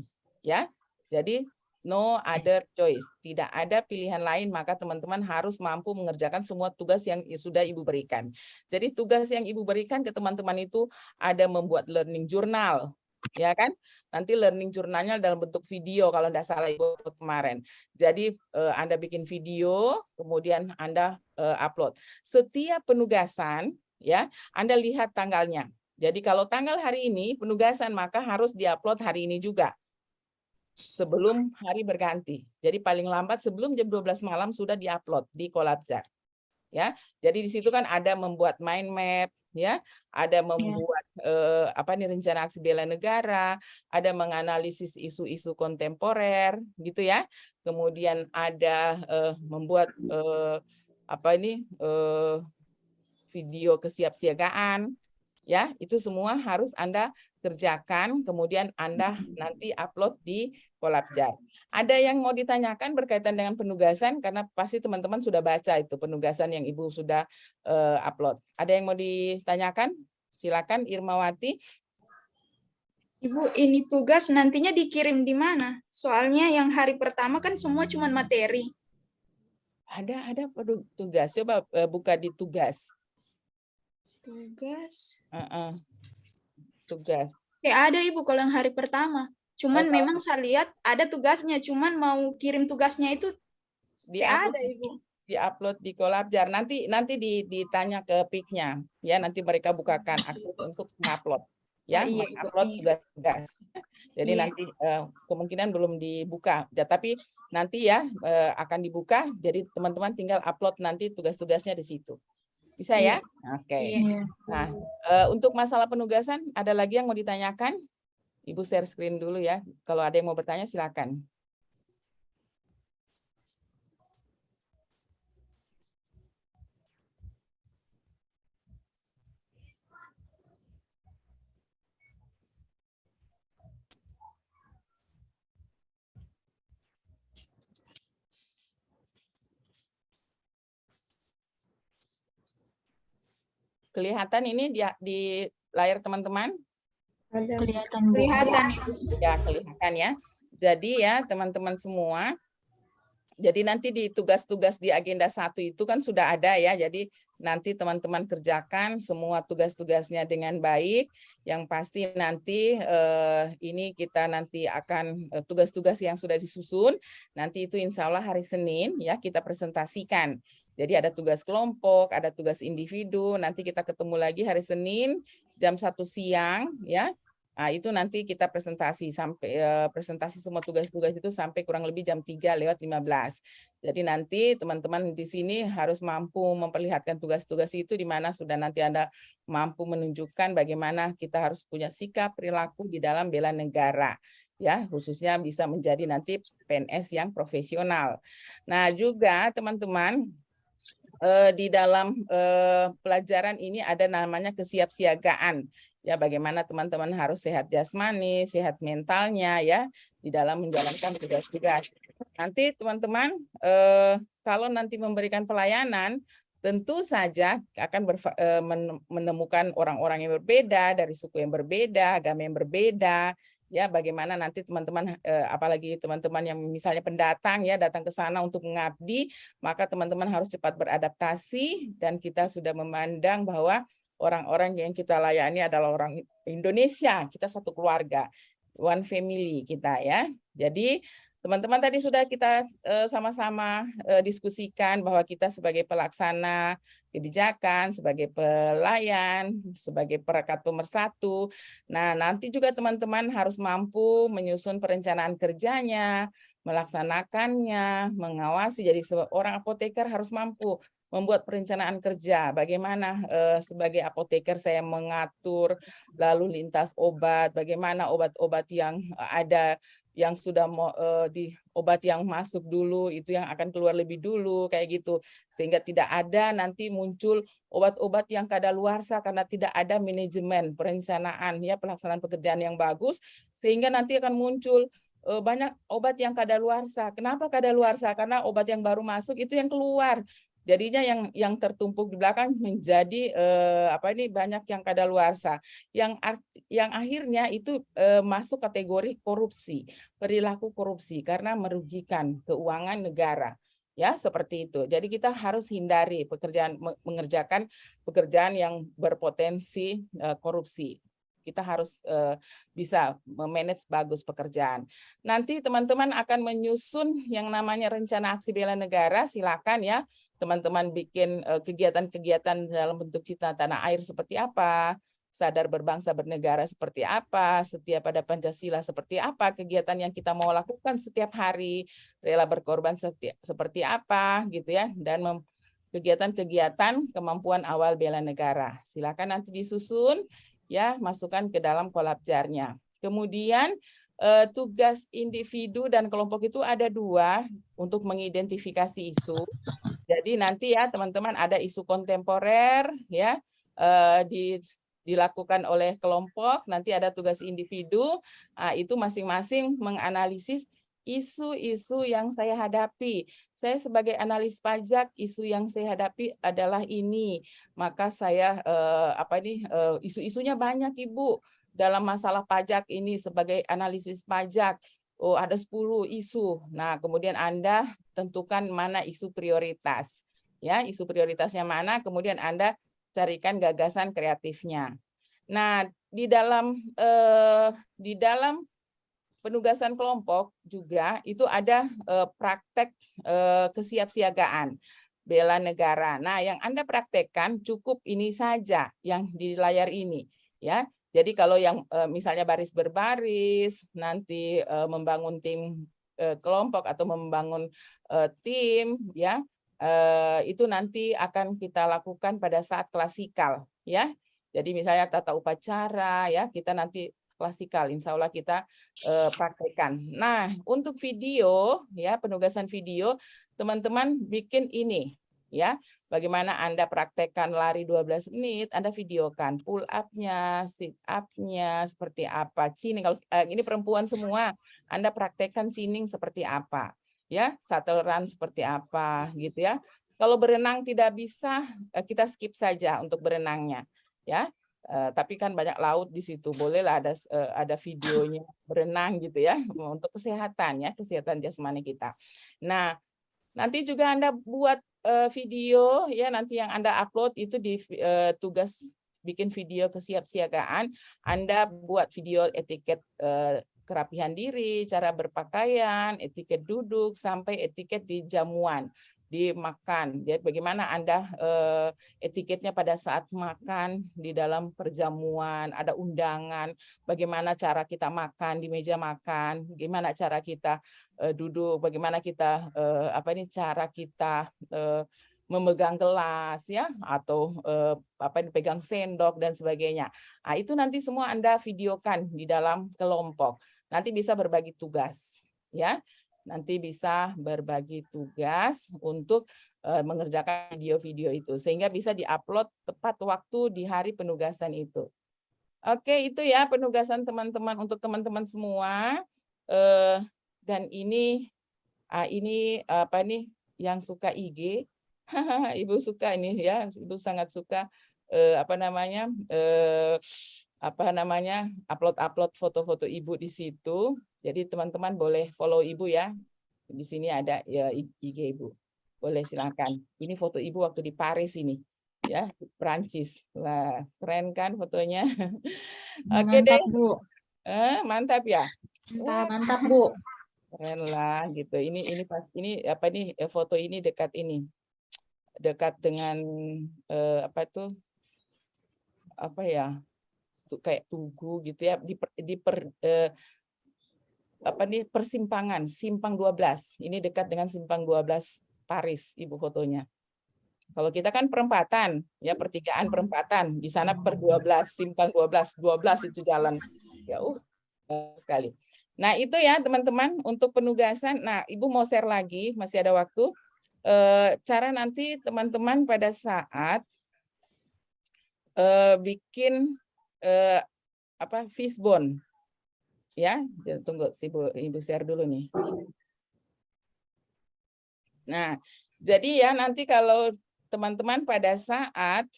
S2: ya. Jadi no other choice. Tidak ada pilihan lain, maka teman-teman harus mampu mengerjakan semua tugas yang sudah Ibu berikan. Jadi tugas yang Ibu berikan ke teman-teman itu ada membuat learning journal, ya kan? Nanti learning journalnya dalam bentuk video kalau tidak salah Ibu kemarin. Jadi Anda bikin video, kemudian Anda upload. Setiap penugasan ya, Anda lihat tanggalnya. Jadi kalau tanggal hari ini penugasan maka harus diupload hari ini juga. Sebelum hari berganti. Jadi paling lambat sebelum jam 12 malam sudah diupload di Kolabjar. Ya. Jadi di situ kan ada membuat mind map ya, ada membuat rencana aksi bela negara, ada menganalisis isu-isu kontemporer gitu ya. Kemudian ada membuat video kesiapsiagaan, ya itu semua harus Anda kerjakan, kemudian Anda nanti upload di Kolabjar. Ada yang mau ditanyakan berkaitan dengan penugasan, karena pasti teman-teman sudah baca itu penugasan yang Ibu sudah upload. Ada yang mau ditanyakan? Silakan Irmawati.
S3: Ibu, ini tugas nantinya dikirim di mana? Soalnya yang hari pertama kan semua cuma materi.
S2: Ada tugas, coba buka di tugas.
S3: Tugas.
S2: Tugas.
S3: Ada Ibu kalau yang hari pertama. Cuman memang saya lihat ada tugasnya, cuman mau kirim tugasnya itu ada Ibu.
S2: Di-upload di Kolabjar. Nanti ditanya ke PIK-nya. Ya, nanti mereka bukakan akses untuk mengupload. Ya, mengupload tugas-tugas. Jadi nanti kemungkinan belum dibuka. Ya, tapi nanti ya akan dibuka. Jadi teman-teman tinggal upload nanti tugas-tugasnya di situ. Bisa ya? Oke. Nah, untuk masalah penugasan, ada lagi yang mau ditanyakan? Ibu share screen dulu ya. Kalau ada yang mau bertanya, silakan. Kelihatan ini di layar teman-teman?
S4: Kelihatan, Bu.
S3: Kelihatan.
S2: Ya, kelihatan ya. Jadi ya, teman-teman semua, jadi nanti di tugas-tugas di agenda 1 itu kan sudah ada ya. Jadi nanti teman-teman kerjakan semua tugas-tugasnya dengan baik. Yang pasti nanti ini kita nanti akan tugas-tugas yang sudah disusun. Nanti itu insya Allah hari Senin ya kita presentasikan. Jadi ada tugas kelompok, ada tugas individu. Nanti kita ketemu lagi hari Senin jam 1 siang ya. Nah, itu nanti kita presentasi sampai presentasi semua tugas-tugas itu sampai kurang lebih jam 3:15. Jadi nanti teman-teman di sini harus mampu memperlihatkan tugas-tugas itu di mana sudah nanti Anda mampu menunjukkan bagaimana kita harus punya sikap perilaku di dalam bela negara. Ya, khususnya bisa menjadi nanti PNS yang profesional. Nah, juga teman-teman di dalam pelajaran ini ada namanya kesiapsiagaan. ya bagaimana teman-teman harus sehat jasmani, sehat mentalnya ya di dalam menjalankan tugas-tugas. Nanti teman-teman kalau nanti memberikan pelayanan tentu saja akan menemukan orang-orang yang berbeda, dari suku yang berbeda, agama yang berbeda, ya bagaimana nanti teman-teman apalagi teman-teman yang misalnya pendatang ya datang ke sana untuk mengabdi, maka teman-teman harus cepat beradaptasi dan kita sudah memandang bahwa orang-orang yang kita layani adalah orang Indonesia, kita satu keluarga, one family kita ya. Jadi teman-teman tadi sudah kita sama-sama diskusikan bahwa kita sebagai pelaksana kebijakan, sebagai pelayan, sebagai perekat pemersatu. Nah, nanti juga teman-teman harus mampu menyusun perencanaan kerjanya, melaksanakannya, mengawasi. Jadi seorang apoteker harus mampu membuat perencanaan kerja. Bagaimana sebagai apoteker saya mengatur lalu lintas obat, bagaimana obat-obat yang ada yang sudah di obat yang masuk dulu itu yang akan keluar lebih dulu kayak gitu, sehingga tidak ada nanti muncul obat-obat yang kadaluarsa karena tidak ada manajemen perencanaan ya pelaksanaan pekerjaan yang bagus, sehingga nanti akan muncul banyak obat yang kadaluarsa. Kenapa kadaluarsa? Karena obat yang baru masuk itu yang keluar. Jadinya yang tertumpuk di belakang menjadi banyak yang kadaluarsa, yang akhirnya itu masuk kategori korupsi, perilaku korupsi karena merugikan keuangan negara. Ya, seperti itu. Jadi kita harus hindari mengerjakan pekerjaan yang berpotensi korupsi. Kita harus bisa memanage bagus pekerjaan. Nanti teman-teman akan menyusun yang namanya rencana aksi bela negara, silakan ya. Teman-teman bikin kegiatan-kegiatan dalam bentuk cita tanah air seperti apa, sadar berbangsa bernegara seperti apa, setia pada Pancasila seperti apa, kegiatan yang kita mau lakukan setiap hari, rela berkorban seperti apa, gitu ya, dan kegiatan-kegiatan kemampuan awal bela negara. Silakan nanti disusun, ya, masukkan ke dalam kolabjarnya. Kemudian tugas individu dan kelompok itu ada 2 untuk mengidentifikasi isu. Jadi nanti ya teman-teman ada isu kontemporer ya dilakukan oleh kelompok, nanti ada tugas individu, itu masing-masing menganalisis isu-isu yang saya hadapi. Saya sebagai analis pajak, isu yang saya hadapi adalah ini. Maka saya isu-isunya banyak Ibu dalam masalah pajak ini sebagai analisis pajak. Oh, ada 10 isu. Nah, kemudian Anda tentukan mana isu prioritas. Ya, isu prioritasnya mana, kemudian Anda carikan gagasan kreatifnya. Nah, di dalam penugasan kelompok juga itu ada praktek kesiapsiagaan bela negara. Nah, yang Anda praktekkan cukup ini saja yang di layar ini, ya. Jadi kalau yang misalnya baris berbaris, nanti membangun tim kelompok atau membangun tim, ya, itu nanti akan kita lakukan pada saat klasikal, ya. Jadi misalnya tata upacara, ya, kita nanti klasikal, insya Allah kita praktekkan. Nah, untuk video, ya, penugasan video, teman-teman bikin ini, ya. Bagaimana Anda praktekkan lari 12 menit, Anda videokan pull up-nya, sit up-nya, seperti apa. Chinning, kalau ini perempuan semua, Anda praktekkan chinning seperti apa. Ya, shuttle run seperti apa, gitu ya. Kalau berenang tidak bisa, kita skip saja untuk berenangnya. Ya, tapi kan banyak laut di situ, bolehlah ada videonya berenang gitu ya, untuk kesehatan ya, kesehatan jasmani kita. Nah, nanti juga Anda buat video ya, nanti yang Anda upload itu di tugas bikin video kesiapsiagaan, Anda buat video etiket kerapihan diri, cara berpakaian, etiket duduk, sampai etiket di jamuan, dimakan. Jadi bagaimana Anda etiketnya pada saat makan di dalam perjamuan, ada undangan, bagaimana cara kita makan di meja makan, gimana cara kita duduk, bagaimana kita cara kita memegang gelas ya, atau pegang sendok dan sebagainya. Nah, itu nanti semua Anda videokan di dalam kelompok. Nanti bisa berbagi tugas, ya. Nanti bisa berbagi tugas untuk mengerjakan video-video itu sehingga bisa diupload tepat waktu di hari penugasan itu. Oke, itu ya penugasan teman-teman untuk teman-teman semua. Dan ini apa nih yang suka IG? Ibu suka ini ya, Ibu sangat suka upload foto-foto Ibu di situ. Jadi teman-teman boleh follow Ibu ya. Di sini ada ya IG Ibu. Boleh silakan. Ini foto Ibu waktu di Paris ini. Ya, Prancis. Wah, keren kan fotonya? Oke deh.
S4: Mantap, Bu.
S2: Mantap ya.
S4: Mantap, Bu.
S2: Keren lah gitu. Ini pas ini apa nih foto ini dekat dengan kayak tugu gitu ya persimpangan Simpang 12. Ini dekat dengan Simpang 12 Paris Ibu fotonya. Kalau kita kan perempatan, ya pertigaan perempatan. Di sana per 12, Simpang 12 itu jalan. Ya, sekali. Nah, itu ya teman-teman untuk penugasan. Nah, Ibu mau share lagi, masih ada waktu. Cara nanti teman-teman pada saat bikin fishbone. Ya, tunggu Ibu share dulu nih. Nah, jadi ya nanti kalau teman-teman pada saat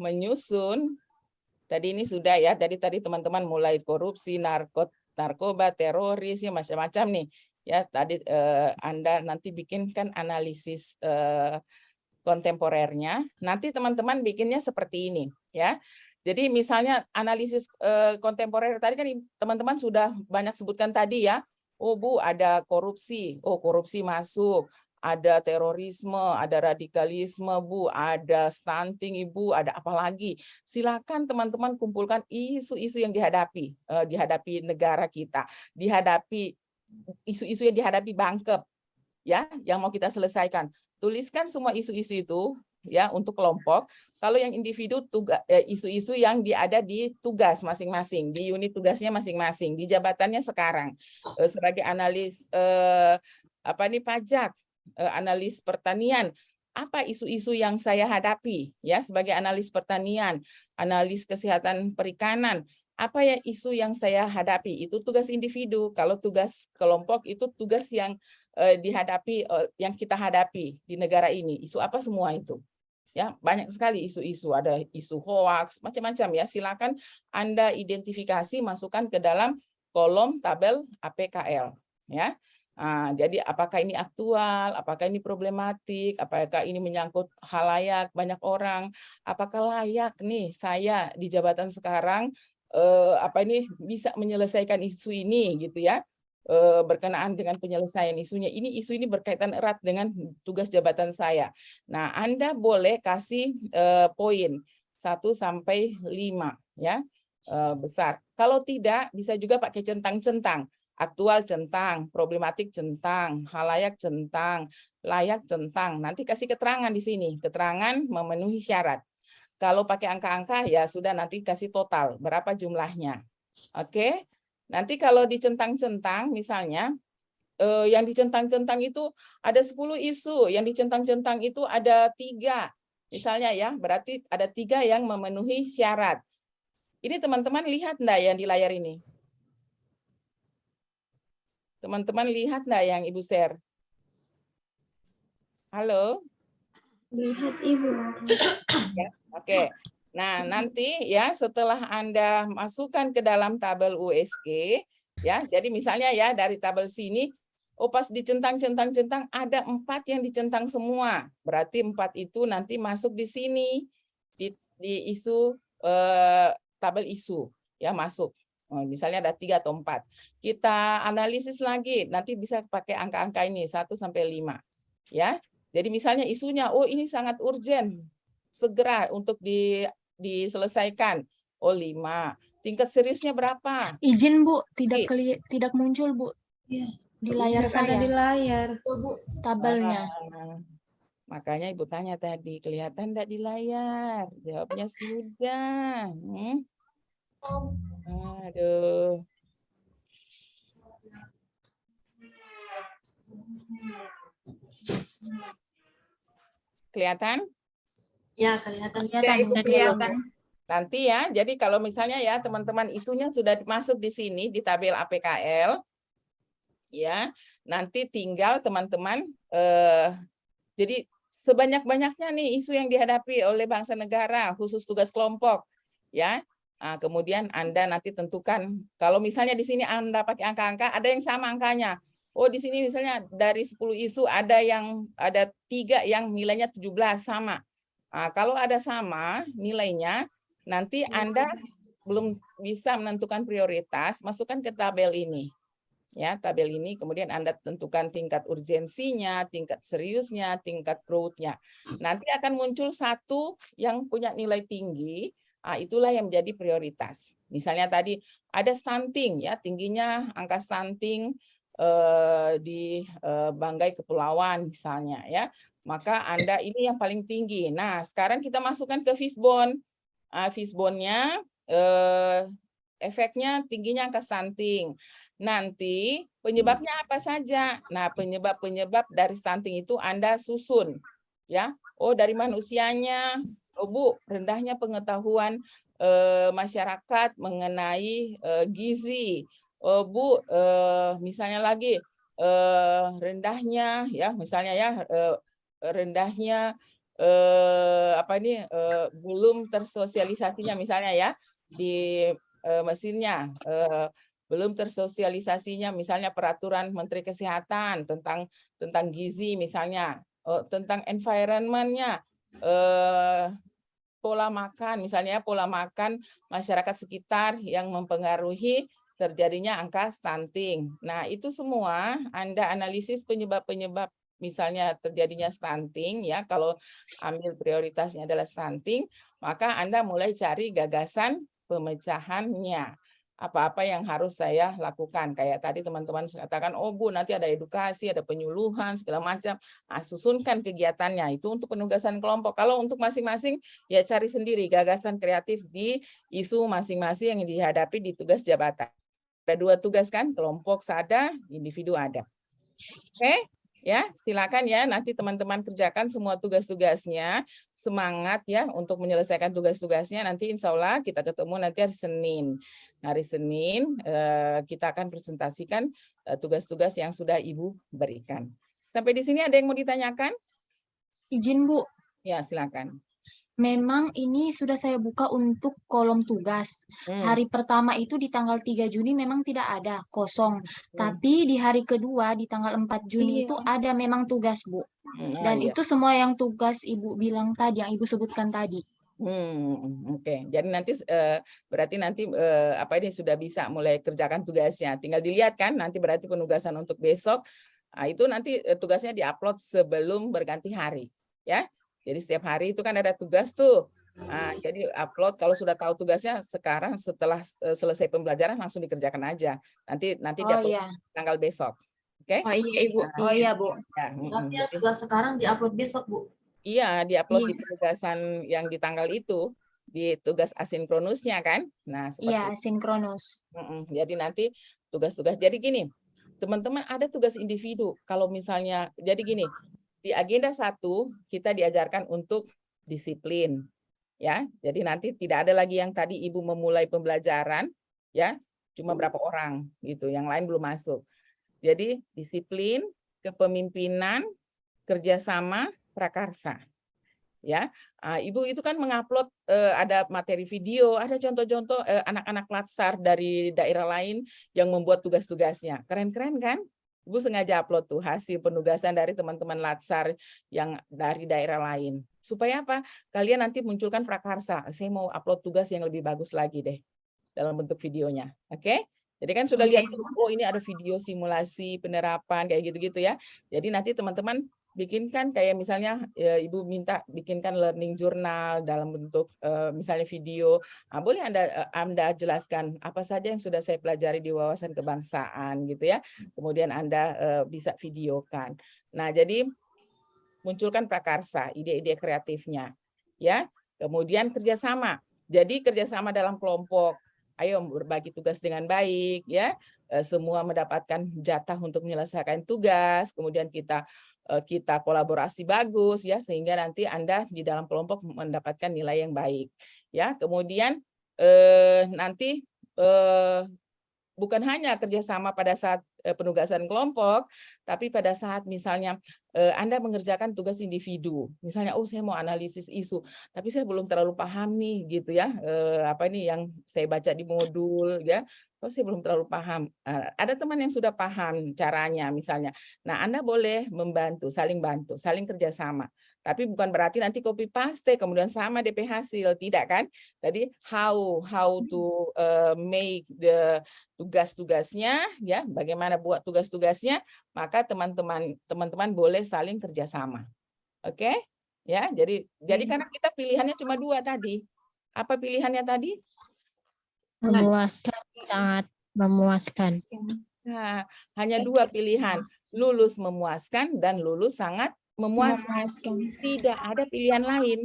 S2: menyusun tadi ini sudah ya, tadi teman-teman mulai korupsi, narkoba, teroris ya macam-macam nih. Ya, tadi Anda nanti bikinkan analisis kontemporernya. Nanti teman-teman bikinnya seperti ini ya. Jadi misalnya analisis kontemporer tadi kan teman-teman sudah banyak sebutkan tadi ya. Oh Bu, ada korupsi. Oh, korupsi masuk. Ada terorisme, ada radikalisme, Bu, ada stunting, Ibu, ada apa lagi? Silakan teman-teman kumpulkan isu-isu yang dihadapi negara kita, dihadapi isu-isu yang dihadapi Bangkep, ya, yang mau kita selesaikan. Tuliskan semua isu-isu itu, ya, untuk kelompok. Kalau yang individu isu-isu yang ada di tugas masing-masing, di unit tugasnya masing-masing, di jabatannya sekarang sebagai analis pajak, analis pertanian, apa isu-isu yang saya hadapi ya sebagai analis pertanian, analis kesehatan perikanan, apa ya isu yang saya hadapi, itu tugas individu. Kalau tugas kelompok itu tugas yang yang kita hadapi di negara ini. Isu apa semua itu? Ya, banyak sekali isu-isu, ada isu hoax, macam-macam ya. Silakan Anda identifikasi, masukkan ke dalam kolom tabel APKL ya. Nah, jadi apakah ini aktual, apakah ini problematik, apakah ini menyangkut khalayak banyak orang, apakah layak nih saya di jabatan sekarang bisa menyelesaikan isu ini gitu ya. Berkenaan dengan penyelesaian isunya. Isu ini berkaitan erat dengan tugas jabatan saya. Nah, Anda boleh kasih poin 1 sampai 5 ya. Besar. Kalau tidak bisa juga pakai centang-centang. Aktual centang, problematik centang, khalayak centang, layak centang. Nanti kasih keterangan di sini, keterangan memenuhi syarat. Kalau pakai angka-angka ya sudah nanti kasih total berapa jumlahnya. Oke? Nanti kalau dicentang-centang, misalnya, yang dicentang-centang itu ada 10 isu, yang dicentang-centang itu ada 3. Misalnya ya, berarti ada 3 yang memenuhi syarat. Ini teman-teman lihat enggak yang di layar ini? Teman-teman lihat enggak yang Ibu share? Halo?
S6: Lihat Ibu.
S2: Ya, oke. Nah, nanti ya setelah Anda masukkan ke dalam tabel USG, ya, jadi misalnya ya dari tabel sini, pas dicentang-centang-centang ada 4 yang dicentang semua. Berarti 4 itu nanti masuk di sini di isu tabel isu ya masuk. Misalnya ada 3 atau 4. Kita analisis lagi, nanti bisa pakai angka-angka ini 1 sampai 5. Ya. Jadi misalnya isunya, ini sangat urgent, segera untuk diselesaikan. 5. Tingkat seriusnya berapa?
S4: Izin Bu, tidak muncul Bu di layar saya.
S6: Ada di layar.
S4: Tabelnya.
S2: Makanya Ibu tanya tadi, kelihatan enggak di layar? Jawabnya sudah. Aduh. Kelihatan?
S7: Ya, kelihatan.
S3: Ya, Ibu kelihatan.
S2: Nanti ya, jadi kalau misalnya ya teman-teman isunya sudah masuk di sini di tabel APKL, ya nanti tinggal teman-teman jadi sebanyak-banyaknya nih isu yang dihadapi oleh bangsa negara khusus tugas kelompok ya. Nah, kemudian Anda nanti tentukan kalau misalnya di sini Anda pakai angka-angka ada yang sama angkanya. Oh di sini misalnya dari 10 isu ada 3 yang nilainya 17 sama. Nah, kalau ada sama nilainya nanti Anda belum bisa menentukan prioritas, masukkan ke tabel ini. Ya, tabel ini kemudian Anda tentukan tingkat urgensinya, tingkat seriusnya, tingkat growth-nya. Nanti akan muncul satu yang punya nilai tinggi, itulah yang menjadi prioritas. Misalnya tadi ada stunting ya, tingginya angka stunting di Banggai Kepulauan misalnya ya. Maka Anda ini yang paling tinggi. Nah, sekarang kita masukkan ke Fishbone. Fishbone-nya efeknya tingginya angka stunting. Nanti penyebabnya apa saja? Nah, penyebab dari stunting itu Anda susun, ya. Oh, dari manusianya. Oh, Bu, rendahnya pengetahuan masyarakat mengenai gizi. Oh, Bu, misalnya lagi rendahnya, ya, misalnya ya rendahnya belum tersosialisasinya misalnya ya di mesinnya. Belum tersosialisasinya misalnya peraturan Menteri Kesehatan tentang gizi misalnya, tentang environment-nya, pola makan misalnya pola makan masyarakat sekitar yang mempengaruhi terjadinya angka stunting. Nah, itu semua Anda analisis penyebab-penyebab misalnya terjadinya stunting ya, kalau ambil prioritasnya adalah stunting, maka Anda mulai cari gagasan pemecahannya. Apa-apa yang harus saya lakukan. Kayak tadi teman-teman katakan, oh Bu, nanti ada edukasi, ada penyuluhan, segala macam. Nah, susunkan kegiatannya. Itu untuk penugasan kelompok. Kalau untuk masing-masing, ya cari sendiri gagasan kreatif di isu masing-masing yang dihadapi di tugas jabatan. Ada 2 tugas kan, kelompok ada, individu ada. Oke? Ya, silakan ya nanti teman-teman kerjakan semua tugas-tugasnya, semangat ya untuk menyelesaikan tugas-tugasnya. Nanti insya Allah kita ketemu nanti hari Senin. Hari Senin kita akan presentasikan tugas-tugas yang sudah Ibu berikan. Sampai di sini ada yang mau ditanyakan?
S4: Izin Bu.
S2: Ya, silakan.
S4: Memang ini sudah saya buka untuk kolom tugas. Hari pertama itu di tanggal 3 Juni memang tidak ada, kosong. Tapi di hari kedua di tanggal 4 Juni itu ada memang tugas, Bu. Dan itu semua yang tugas Ibu bilang tadi, yang Ibu sebutkan tadi.
S2: Oke. Jadi nanti berarti nanti ini sudah bisa mulai kerjakan tugasnya. Tinggal dilihat kan nanti berarti penugasan untuk besok. Nah, itu nanti tugasnya diupload sebelum berganti hari, ya. Jadi setiap hari itu kan ada tugas tuh. Nah, jadi upload kalau sudah tahu tugasnya sekarang setelah selesai pembelajaran langsung dikerjakan aja. Nanti diupload tanggal besok. Oke?
S3: Oh iya Ibu.
S4: Oh iya Bu.
S2: Ya,
S7: Tapi tugas sekarang diupload besok Bu.
S2: Iya, diupload di penugasan yang di tanggal itu, di tugas asinkronusnya kan. Nah,
S4: iya, sinkronus.
S2: Jadi nanti tugas-tugas. Jadi gini, teman-teman ada tugas individu. Kalau misalnya, jadi gini, di agenda 1 kita diajarkan untuk disiplin. Ya, jadi nanti tidak ada lagi yang tadi Ibu memulai pembelajaran, ya, cuma berapa orang gitu, yang lain belum masuk. Jadi disiplin, kepemimpinan, kerjasama, prakarsa. Ya, Ibu itu kan mengupload ada materi video, ada contoh-contoh anak-anak latsar dari daerah lain yang membuat tugas-tugasnya. Keren-keren kan? Ibu sengaja upload tuh hasil penugasan dari teman-teman latsar yang dari daerah lain. Supaya apa? Kalian nanti munculkan prakarsa. Saya mau upload tugas yang lebih bagus lagi deh dalam bentuk videonya. Oke? Jadi kan sudah lihat, oh ini ada video simulasi penerapan kayak gitu-gitu ya. Jadi nanti teman-teman bikinkan kayak misalnya Ibu minta bikinkan learning journal dalam bentuk misalnya video. Nah, boleh Anda jelaskan apa saja yang sudah saya pelajari di wawasan kebangsaan gitu ya. Kemudian Anda bisa videokan. Nah, jadi munculkan prakarsa, ide-ide kreatifnya. Ya. Kemudian kerjasama. Jadi kerjasama dalam kelompok. Ayo berbagi tugas dengan baik ya. Semua mendapatkan jatah untuk menyelesaikan tugas. Kemudian kita kita kolaborasi bagus ya, sehingga nanti Anda di dalam kelompok mendapatkan nilai yang baik ya. Kemudian nanti bukan hanya kerjasama pada saat penugasan kelompok, tapi pada saat misalnya Anda mengerjakan tugas individu, misalnya saya mau analisis isu, tapi saya belum terlalu paham nih gitu ya, apa ini yang saya baca di modul ya, saya belum terlalu paham. Ada teman yang sudah paham caranya misalnya. Nah, Anda boleh membantu, saling kerjasama. Tapi bukan berarti nanti copy paste kemudian sama DP hasil, tidak kan? Tadi how to make the tugas-tugasnya ya, bagaimana buat tugas-tugasnya, maka teman-teman boleh saling kerjasama. Oke? Ya, jadi karena kita pilihannya cuma 2 tadi. Apa pilihannya tadi?
S9: Memuaskan, sangat memuaskan.
S2: Nah, hanya 2 pilihan, lulus memuaskan dan lulus sangat memuaskan. Tidak ada pilihan lain.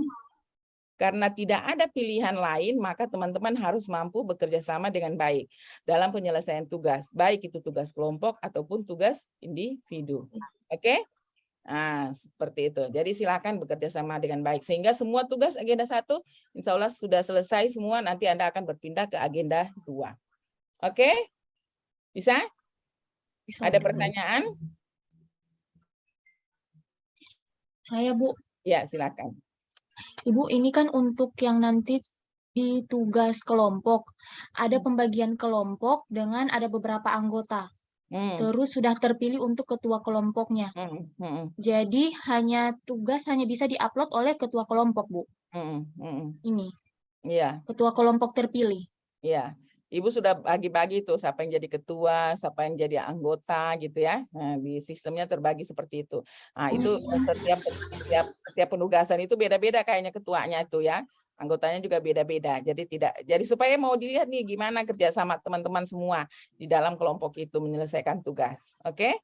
S2: Karena tidak ada pilihan lain, maka teman-teman harus mampu bekerja sama dengan baik dalam penyelesaian tugas, baik itu tugas kelompok ataupun tugas individu. Oke? Nah, seperti itu. Jadi silakan bekerja sama dengan baik. Sehingga semua tugas agenda 1, insya Allah sudah selesai semua, nanti Anda akan berpindah ke agenda 2. Oke? Bisa? Ada pertanyaan?
S4: Saya, Bu.
S2: Ya, silakan.
S4: Ibu, ini kan untuk yang nanti di tugas kelompok. Ada pembagian kelompok dengan ada beberapa anggota. Terus sudah terpilih untuk ketua kelompoknya. Jadi tugas hanya bisa diupload oleh ketua kelompok, Bu. Ini.
S2: Iya.
S4: Ketua kelompok terpilih.
S2: Iya. Ibu sudah bagi-bagi tuh siapa yang jadi ketua, siapa yang jadi anggota gitu ya. Nah, di sistemnya terbagi seperti itu. Nah, itu setiap penugasan itu beda-beda kayaknya ketuanya itu ya. Anggotanya juga beda-beda. Jadi supaya mau dilihat nih gimana kerja sama teman-teman semua di dalam kelompok itu menyelesaikan tugas. Oke?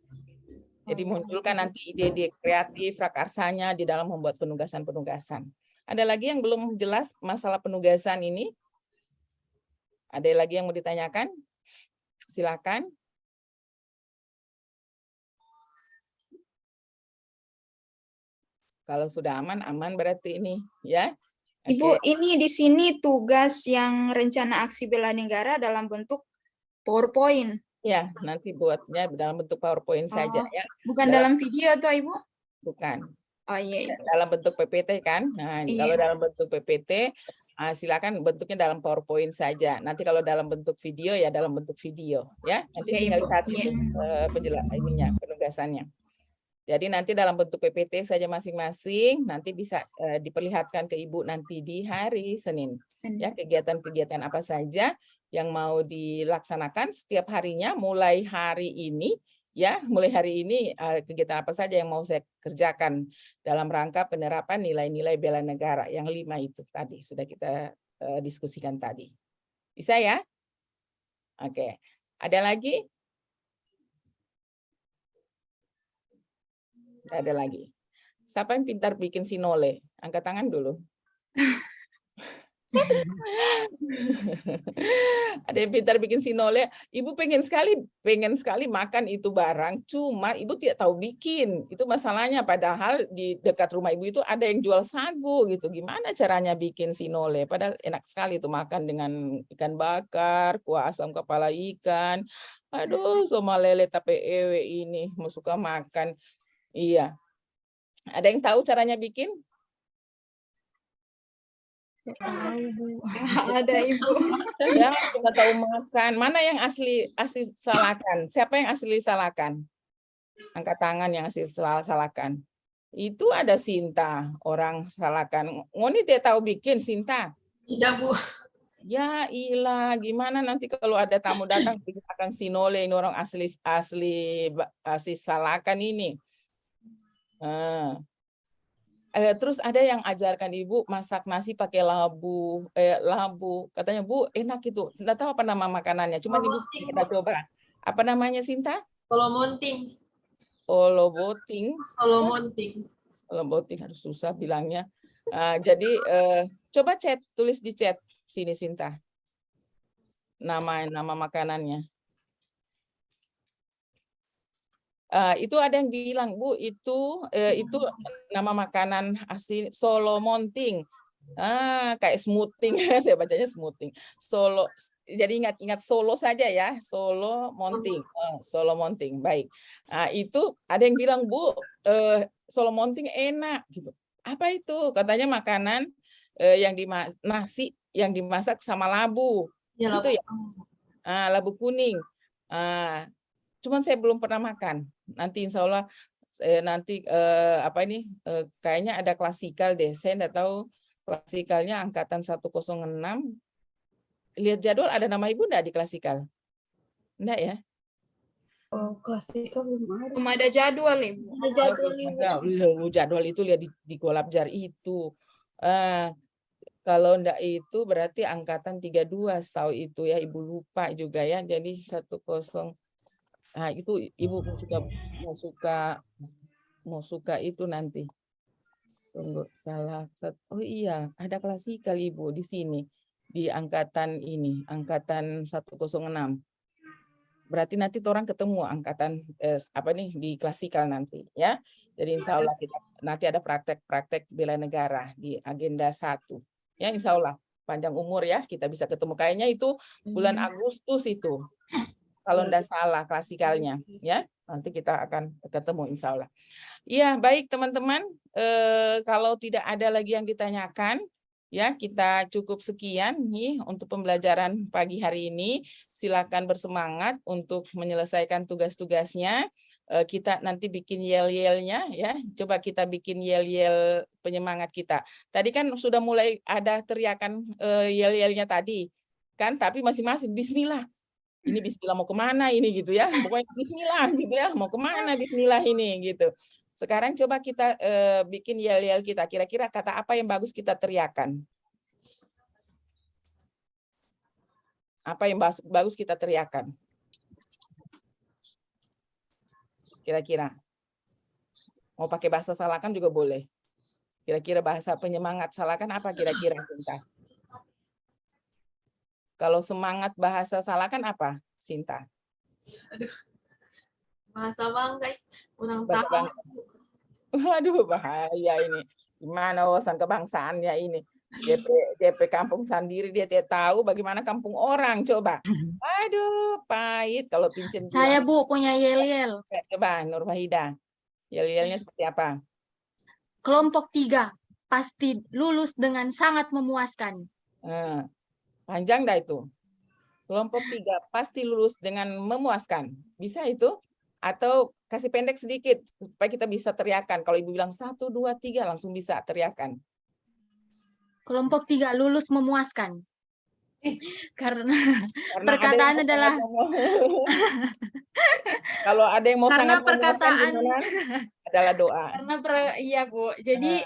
S2: Jadi munculkan nanti ide-ide kreatif, prakarsanya di dalam membuat penugasan-penugasan. Ada lagi yang belum jelas masalah penugasan ini? Ada lagi yang mau ditanyakan? Silakan. Kalau sudah aman berarti ini ya.
S3: Ibu, ini di sini tugas yang rencana aksi bela negara dalam bentuk PowerPoint.
S2: Ya, nanti buatnya dalam bentuk PowerPoint saja ya.
S3: Bukan dalam video toh, Ibu?
S2: Bukan.
S3: Oh iya, Ibu.
S2: Dalam bentuk PPT kan. Nah, kalau dalam bentuk PPT silakan bentuknya dalam PowerPoint saja. Nanti kalau dalam bentuk video ya dalam bentuk video ya. Nanti tinggal lihat penugasannya. Jadi nanti dalam bentuk PPT saja masing-masing, nanti bisa diperlihatkan ke Ibu nanti di hari Senin. Ya, kegiatan-kegiatan apa saja yang mau dilaksanakan setiap harinya mulai hari ini. Ya, mulai hari ini kegiatan apa saja yang mau saya kerjakan dalam rangka penerapan nilai-nilai bela negara yang 5 itu tadi sudah kita diskusikan tadi. Bisa ya? Oke. Ada lagi? Ada lagi. Siapa yang pintar bikin sinole? Angkat tangan dulu. Ada yang pintar bikin sinole. Ibu pengen sekali makan itu barang, cuma ibu tidak tahu bikin. Itu masalahnya, padahal di dekat rumah ibu itu ada yang jual sagu gitu. Gimana caranya bikin sinole? Padahal enak sekali itu makan dengan ikan bakar, kuah asam kepala ikan. Aduh, sama lele tape ewe ini mau suka makan. Iya. Ada yang tahu caranya bikin?
S3: Ada, Ibu.
S2: Ya, cuma tahu makan. Mana yang asli Salakan? Siapa yang asli Salakan? Angkat tangan yang asli Salakan. Itu ada Sinta, orang Salakan. Ngoni tidak tahu bikin, Sinta?
S7: Tidak, Bu.
S2: Ya ilah, gimana nanti kalau ada tamu datang akan sinole, ini orang asli Salakan ini. Terus ada yang ajarkan ibu masak nasi pakai labu, katanya Bu enak itu, nggak tahu apa nama makanannya, cuma ibu kita coba. Apa namanya Sinta?
S7: Solomonting.
S2: Solomonting harus susah bilangnya. Jadi coba tulis di chat sini Sinta, nama makanannya. Itu ada yang bilang, Bu, itu nama makanan asli Solo Monting. Kayak smoothing, saya bacanya smoothing. Solo, jadi ingat Solo saja ya, Solo Monting. Solo Monting, baik. Itu ada yang bilang, Bu, Solo Monting enak gitu. Apa itu? Katanya makanan nasi yang dimasak sama labu.
S7: Ya,
S2: Itu ya. Labu kuning. Cuman saya belum pernah makan. Nanti insya Allah kayaknya ada klasikal deh. Saya enggak tahu klasikalnya angkatan 106. Lihat jadwal ada nama Ibu enggak di klasikal? Enggak ya?
S6: Oh, klasikal belum ada.
S3: Belum ada jadwal, Ibu.
S2: Jadwal itu lihat di Golabjar itu. Kalau enggak itu berarti angkatan 32 setahu itu ya, Ibu lupa juga ya. Jadi 10. Itu Ibu mau suka itu nanti. Tunggu, salah satu. Oh iya, ada klasikal Ibu di sini di angkatan ini, angkatan 106. Berarti nanti orang ketemu angkatan di klasikal nanti ya. Jadi insya Allah kita nanti ada praktek-praktek bela negara di agenda 1. Ya insya Allah panjang umur ya kita bisa ketemu. Kayaknya itu bulan Agustus itu. Kalau enggak salah klasikalnya ya. Nanti kita akan ketemu insya Allah. Iya, baik teman-teman. Kalau tidak ada lagi yang ditanyakan, ya kita cukup sekian nih untuk pembelajaran pagi hari ini. Silakan bersemangat untuk menyelesaikan tugas-tugasnya. Kita nanti bikin yel-yelnya ya. Coba kita bikin yel-yel penyemangat kita. Tadi kan sudah mulai ada teriakan yel-yelnya tadi kan, tapi masing-masing Bismillah. Ini Bismillah mau kemana ini gitu ya. Pokoknya Bismillah gitu ya. Mau kemana Bismillah ini gitu. Sekarang coba kita bikin yel-yel kita. Kira-kira kata apa yang bagus kita teriakan? Apa yang bagus kita teriakan? Kira-kira. Mau pakai bahasa Salakan juga boleh. Kira-kira bahasa penyemangat Salakan apa kira-kira Sinta? Kalau semangat bahasa Salakan apa, Sinta?
S7: Aduh. Bahasa Bangka kurang
S2: Bahasa
S7: tahu.
S2: Bangka. Waduh, bahaya ini. Gimana wawasan kebangsaannya ini? DP kampung sendiri dia tidak tahu bagaimana kampung orang, coba. Aduh, pahit kalau pincin.
S4: Saya Bu punya yel-yel.
S2: Coba Nur Wahida. Yel-yelnya seperti apa?
S4: Kelompok 3 pasti lulus dengan sangat memuaskan.
S2: Panjang dah itu. Kelompok 3 pasti lulus dengan memuaskan. Bisa itu? Atau kasih pendek sedikit supaya kita bisa teriakan. Kalau Ibu bilang 1, 2, 3 langsung bisa teriakan.
S4: Kelompok 3 lulus memuaskan. Karena perkataan adalah
S2: kalau ada yang mau
S4: karena
S2: sangat
S4: perkataan
S2: adalah doa.
S4: Karena iya Bu. Jadi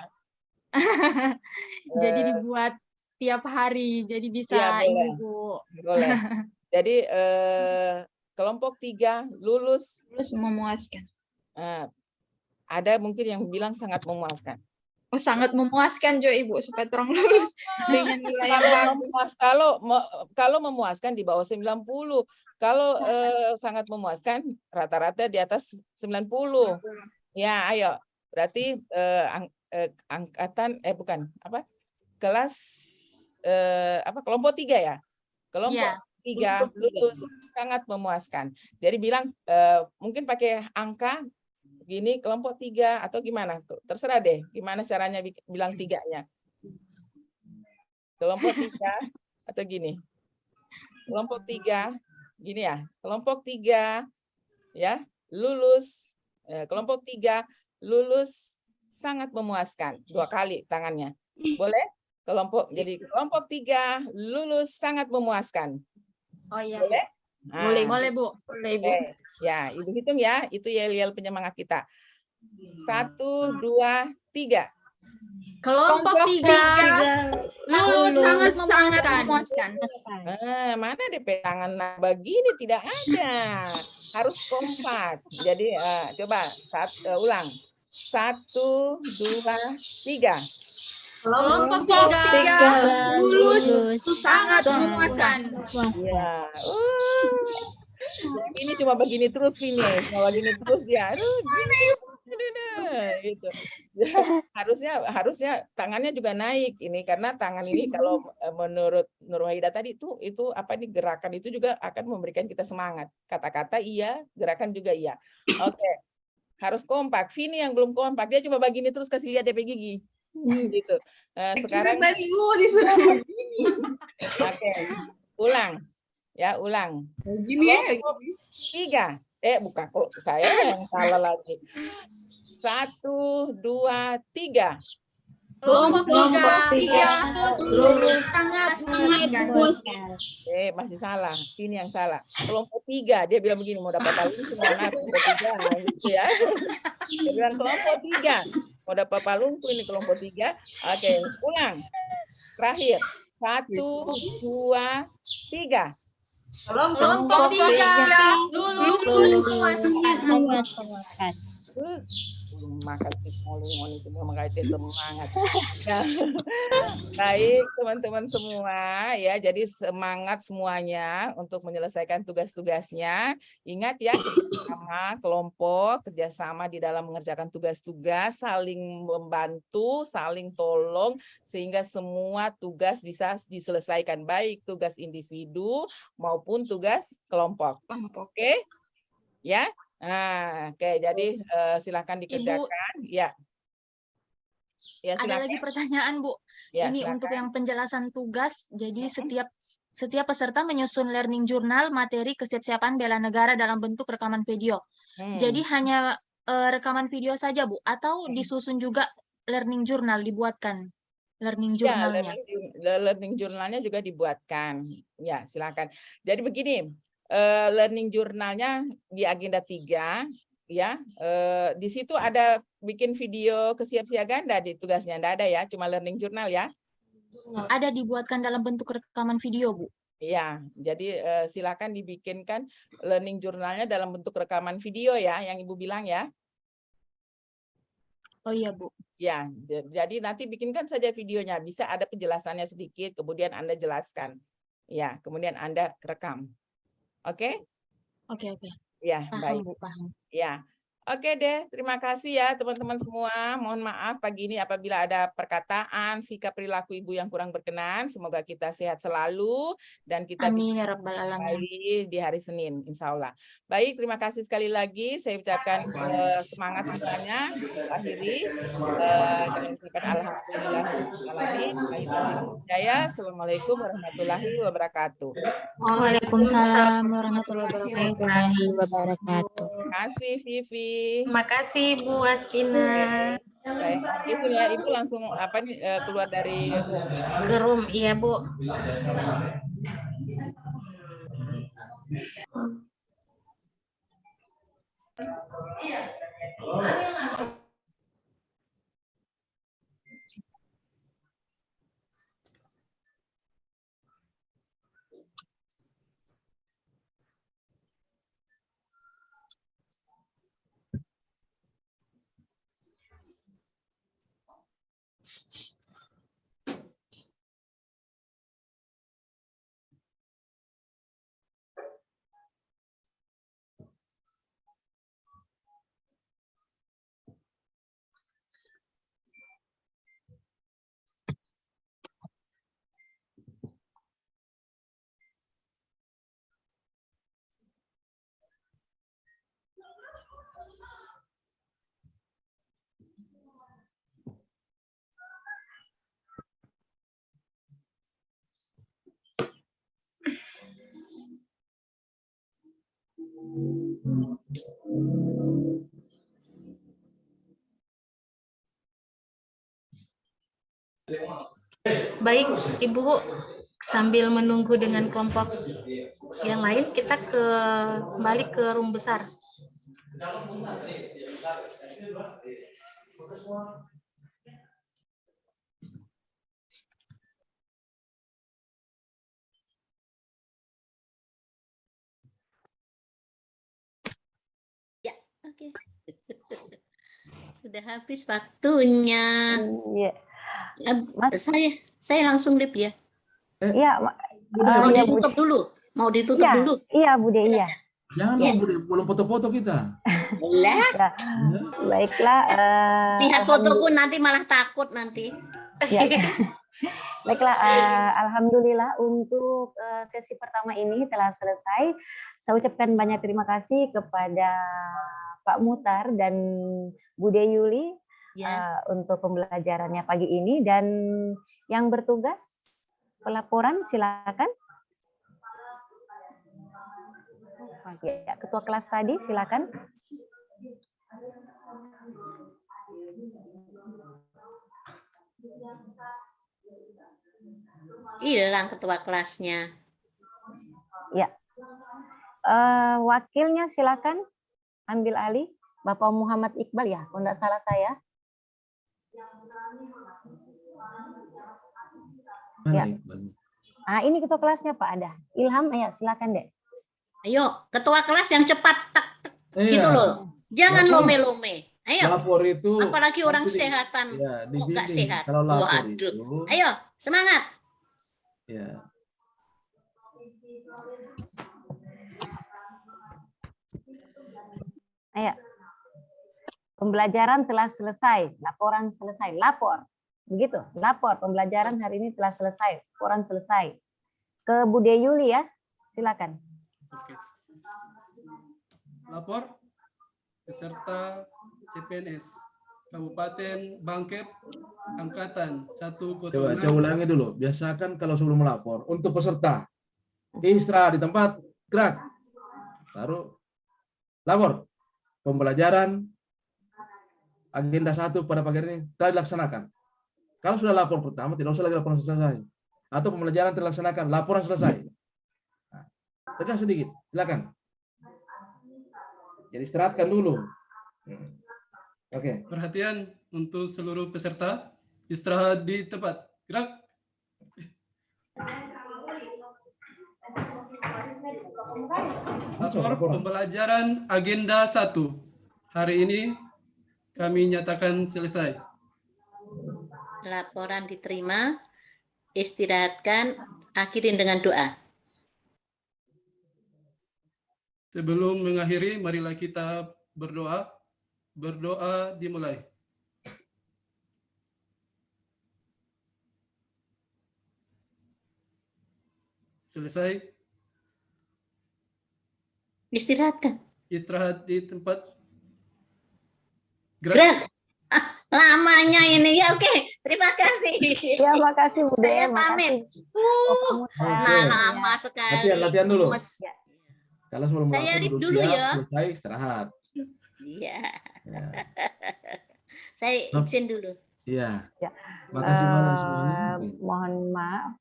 S4: jadi dibuat tiap hari. Jadi bisa
S2: ya,
S4: ini Bu.
S2: Boleh. Jadi kelompok 3 lulus
S3: memuaskan.
S2: Ada mungkin yang bilang sangat memuaskan.
S3: Oh, sangat memuaskan Jo Ibu supaya orang lulus dengan nilai yang bagus.
S2: Kalau memuaskan di bawah 90. Kalau sangat memuaskan rata-rata di atas 90. Ya, ayo. Berarti angkatan kelas kelompok 3 ya. Kelompok 3 lulus sangat memuaskan. Jadi bilang mungkin pakai angka gini kelompok 3 atau gimana? Terserah deh gimana caranya bilang 3-nya. Kelompok 3 atau gini. Kelompok 3 gini ya. Kelompok 3 ya, lulus kelompok 3 lulus sangat memuaskan. 2 kali tangannya. Boleh? Jadi kelompok 3 lulus sangat memuaskan.
S4: Oh iya.
S2: Boleh?
S4: Boleh Bu.
S3: Boleh Bu.
S2: Ya, Ibu hitung ya. Itu yel-yel penyemangat kita. 1, 2, 3.
S4: Kelompok 3 lulus sangat memuaskan.
S2: Mana DP tangan begini tidak ada. Harus kompak. Jadi coba ulang. 1, 2, 3.
S4: Kelompok 3
S3: lulus sangat memuaskan.
S2: Ya. Ini cuma begini terus ini, cuma begini terus dia. Aduh, gini, gitu. harusnya tangannya juga naik ini karena tangan ini kalau menurut Nur Wahida tadi itu apa nih gerakan itu juga akan memberikan kita semangat. Kata-kata iya, gerakan juga iya. Oke. Harus kompak. Vini yang belum kompak dia cuma begini terus kasih lihat DP gigi. Gitu. Sekarang
S10: tadi disuruh begini.
S2: Oke. Ulang. Ya, ulang.
S10: Begini ya.
S2: 3. Bukan kok saya yang salah lagi. 1, 2, 3.
S4: Kelompok 3.
S2: Masih salah. Ini yang salah. Kelompok 3. Dia bilang begini, mau dapat paling gimana? Kelompok 3 gitu ya. Dia bilang kelompok 3. Mau dapat palungku ini kelompok 3. Oke, ulang. Terakhir. 1, 2, 3.
S4: Kelompok 3. Lulus
S2: makan semua makanya semangat. Baik teman-teman semua ya, jadi semangat semuanya untuk menyelesaikan tugas-tugasnya. Ingat ya, kerjasama kelompok, kerjasama di dalam mengerjakan tugas-tugas, saling membantu, saling tolong sehingga semua tugas bisa diselesaikan, baik tugas individu maupun tugas kelompok. Oke? Ya. Nah, oke, jadi silakan dikerjakan.
S4: Ibu,
S2: ya. Ya,
S4: ada lagi pertanyaan, Bu.
S2: Ya,
S4: ini
S2: silakan.
S4: untuk yang penjelasan tugas. Jadi setiap peserta menyusun learning journal materi kesiapsiapan bela negara dalam bentuk rekaman video. Jadi hanya rekaman video saja, Bu, atau disusun juga learning journal dibuatkan learning journalnya?
S2: Ya, learning journalnya juga dibuatkan. Ya, silakan. Jadi begini. Learning jurnalnya di agenda 3 ya, di situ ada bikin video kesiapsiagaan di tugasnya, enggak ada ya, cuma learning journal ya.
S4: Ada dibuatkan dalam bentuk rekaman video, Bu.
S2: Iya, jadi silakan dibikinkan learning jurnalnya dalam bentuk rekaman video ya, yang Ibu bilang ya.
S4: Oh iya, Bu.
S2: Ya, jadi nanti bikinkan saja videonya, bisa ada penjelasannya sedikit, kemudian Anda jelaskan. Ya, kemudian Anda rekam. Oke?
S4: Oke.
S2: Ya,
S4: paham,
S2: baik.
S4: Bu, paham.
S2: Ya. Oke deh, terima kasih ya teman-teman semua. Mohon maaf pagi ini apabila ada perkataan, sikap perilaku Ibu yang kurang berkenan. Semoga kita sehat selalu dan kita
S4: Amin,
S2: bisa
S4: ya Rabbal Alamin.
S2: kembali di hari Senin, insya Allah. Baik, terima kasih sekali lagi. Saya ucapkan semangat semuanya. Akhiri. Alhamdulillah. Assalamualaikum warahmatullahi wabarakatuh.
S4: Waalaikumsalam warahmatullahi wabarakatuh.
S2: Terima kasih, Vivi.
S9: Terima kasih Bu Askina.
S2: Saya itu ya, Ibu langsung apa nih keluar dari
S9: ke room, iya Bu. Baik, Ibu, sambil menunggu dengan kelompok yang lain, kita kembali ke room besar.
S11: Ya, oke. Sudah habis waktunya.
S1: Iya.
S11: Saya langsung live ya.
S1: Iya,
S11: mau ditutup dulu. Mau ditutup dulu.
S1: Iya, Bu De, iya.
S12: Jangan
S11: Ya.
S12: dulu, belum foto-foto kita.
S11: Lah,
S1: Ya, baiklah.
S11: lihat fotoku nanti malah takut nanti.
S1: Ya. Baiklah, alhamdulillah untuk sesi pertama ini telah selesai. Saya ucapkan banyak terima kasih kepada Pak Muhtar dan Bude Yuli untuk pembelajarannya pagi ini, dan yang bertugas pelaporan silakan. Ya, Ketua kelas tadi silakan.
S11: Hilang ketua kelasnya.
S1: Ya, wakilnya silakan ambil alih, Bapak Muhammad Iqbal ya, kalau tidak salah saya. Ya. Ini ketua kelasnya Pak ada. Ilham, ya silakan dek.
S11: Ayo, ketua kelas yang cepat, tak, gitu loh. Jangan lome-lome. Ayo.
S12: Lapor itu.
S11: Apalagi orang kesehatan
S12: Ya,
S11: kok nggak sehat.
S12: Kalau lapor
S11: Waduh.
S12: itu.
S11: Ayo, semangat.
S12: Ya.
S1: Ayo. Pembelajaran telah selesai, laporan selesai, lapor. Begitu, lapor. Pembelajaran hari ini telah selesai, laporan selesai. Ke Bude Yuli ya, silakan.
S13: Oke. Lapor peserta CPNS Kabupaten Bangkep angkatan 106.
S12: Coba ulangi dulu. Biasakan kalau sebelum melapor untuk peserta istirahat di tempat, gerak, baru lapor. Pembelajaran agenda 1 pada pagi ini telah dilaksanakan. Kalau sudah lapor pertama, tidak usah lagi laporan selesai. Atau pembelajaran terlaksanakan, laporan selesai. Nah, tegas sedikit, silakan. Jadi istirahatkan dulu. Oke.
S13: Perhatian untuk seluruh peserta, istirahat di tempat, gerak. Lapor pembelajaran agenda 1. Hari ini kami nyatakan selesai.
S11: Laporan diterima, istirahatkan, akhirin dengan doa.
S13: Sebelum mengakhiri, marilah kita berdoa. Berdoa dimulai. Selesai.
S11: Istirahatkan.
S13: Istirahat di tempat.
S11: Gerak. Lamanya ini ya, oke. Terima kasih.
S1: Ya, makasih Bude.
S11: Saya pamit. Nah, lama sekali.
S12: Latihan dulu.
S11: Ya.
S12: Kalau sebelum
S11: saya
S12: melapor
S11: dulu
S12: siap,
S11: ya.
S12: Selesai istirahat.
S11: Iya. Ya. Saya izin dulu.
S12: Iya.
S1: Ya.
S12: Makasih banyak semuanya.
S1: Mohon maaf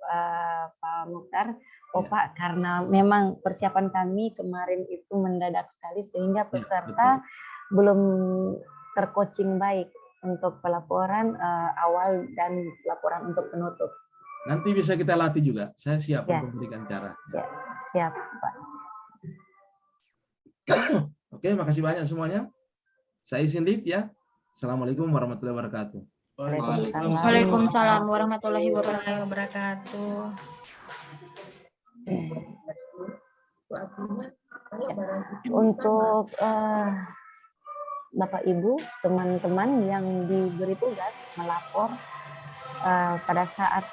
S1: Pak Muhtar. Pak, karena memang persiapan kami kemarin itu mendadak sekali sehingga peserta belum tercoaching baik untuk pelaporan awal dan laporan untuk penutup.
S12: Nanti bisa kita latih juga. Saya siap untuk memberikan cara.
S1: Ya, siap Pak.
S12: Oke, makasih banyak semuanya. Saya izin live ya. Assalamualaikum warahmatullahi wabarakatuh.
S4: Waalaikumsalam warahmatullahi wabarakatuh.
S1: Untuk Bapak Ibu, teman-teman yang diberi tugas melapor pada saat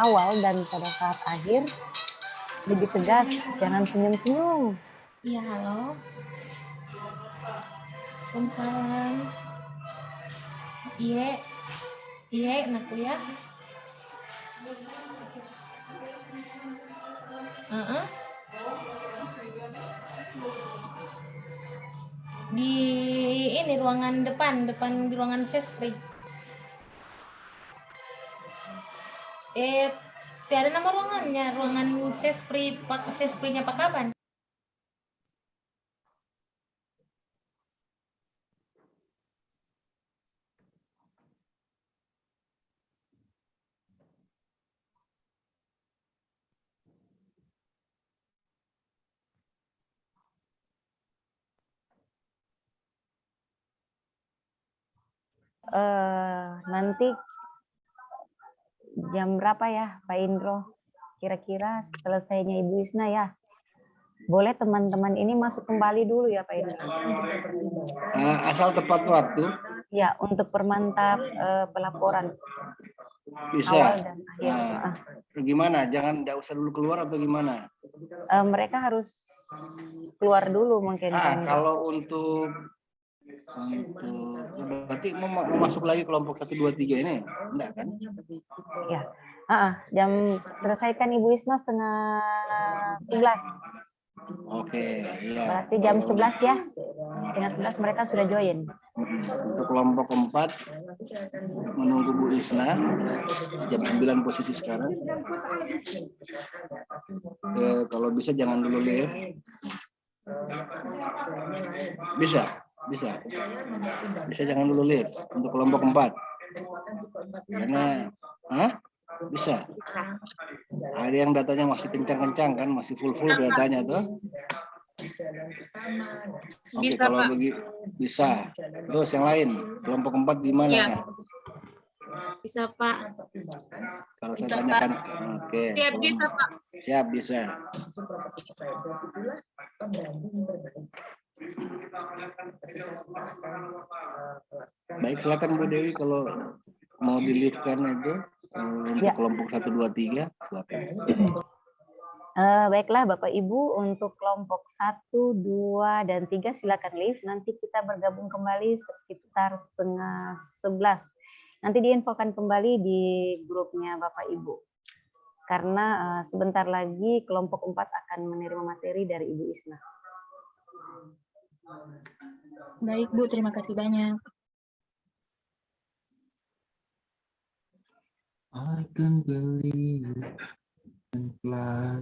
S1: awal dan pada saat akhir, lebih tegas, jangan senyum-senyum.
S4: Iya, halo. Waalaikumsalam. Iya, naku ya. Di ini ruangan depan di ruangan sespri. Tiada nama ruangannya, ruangan sespri, sesprinya Pak Kaban.
S1: Nanti jam berapa ya Pak Indro? Kira-kira selesainya Ibu Isna ya? boleh teman-teman ini masuk kembali dulu ya Pak Indra.
S14: Asal tepat waktu.
S1: Ya, untuk permantap pelaporan.
S14: Bisa.
S1: Awal dan akhir.
S14: Gimana? Nggak usah dulu keluar atau gimana?
S1: Mereka harus keluar dulu mungkin.
S14: Kalau untuk berarti mau masuk lagi kelompok 1, 2, 3 ini? Enggak kan?
S1: Ya. Jam selesaikan Ibu Isma setengah 11.
S14: Oke, iya.
S1: Berarti jam 11 ya. Setengah 11 mereka sudah join.
S14: Untuk kelompok 4 menunggu Bu Isna jam 9 posisi sekarang. Kalau bisa jangan dulu live. Bisa jangan dulu live untuk kelompok 4. Karena bisa. Ada yang datanya masih kencang-kencang kan, masih full datanya tuh. Oke, kalau begitu bisa. Terus yang lain, kelompok 4 gimana?
S3: Ya. Bisa Pak.
S14: Kalau saya tanyakan, oke.
S3: Siap bisa Pak.
S14: Siap bisa. Baik, silakan Bu Dewi kalau mau di-live-kan itu untuk kelompok 1, 2, 3, silakan.
S1: Baiklah Bapak Ibu, untuk kelompok 1, 2, dan 3 silakan live. Nanti kita bergabung kembali sekitar setengah 11. Nanti diinfokan kembali di grupnya Bapak Ibu. Karena sebentar lagi kelompok 4 akan menerima materi dari Ibu Isna.
S4: Baik Bu, terima kasih banyak.
S15: I can believe and fly.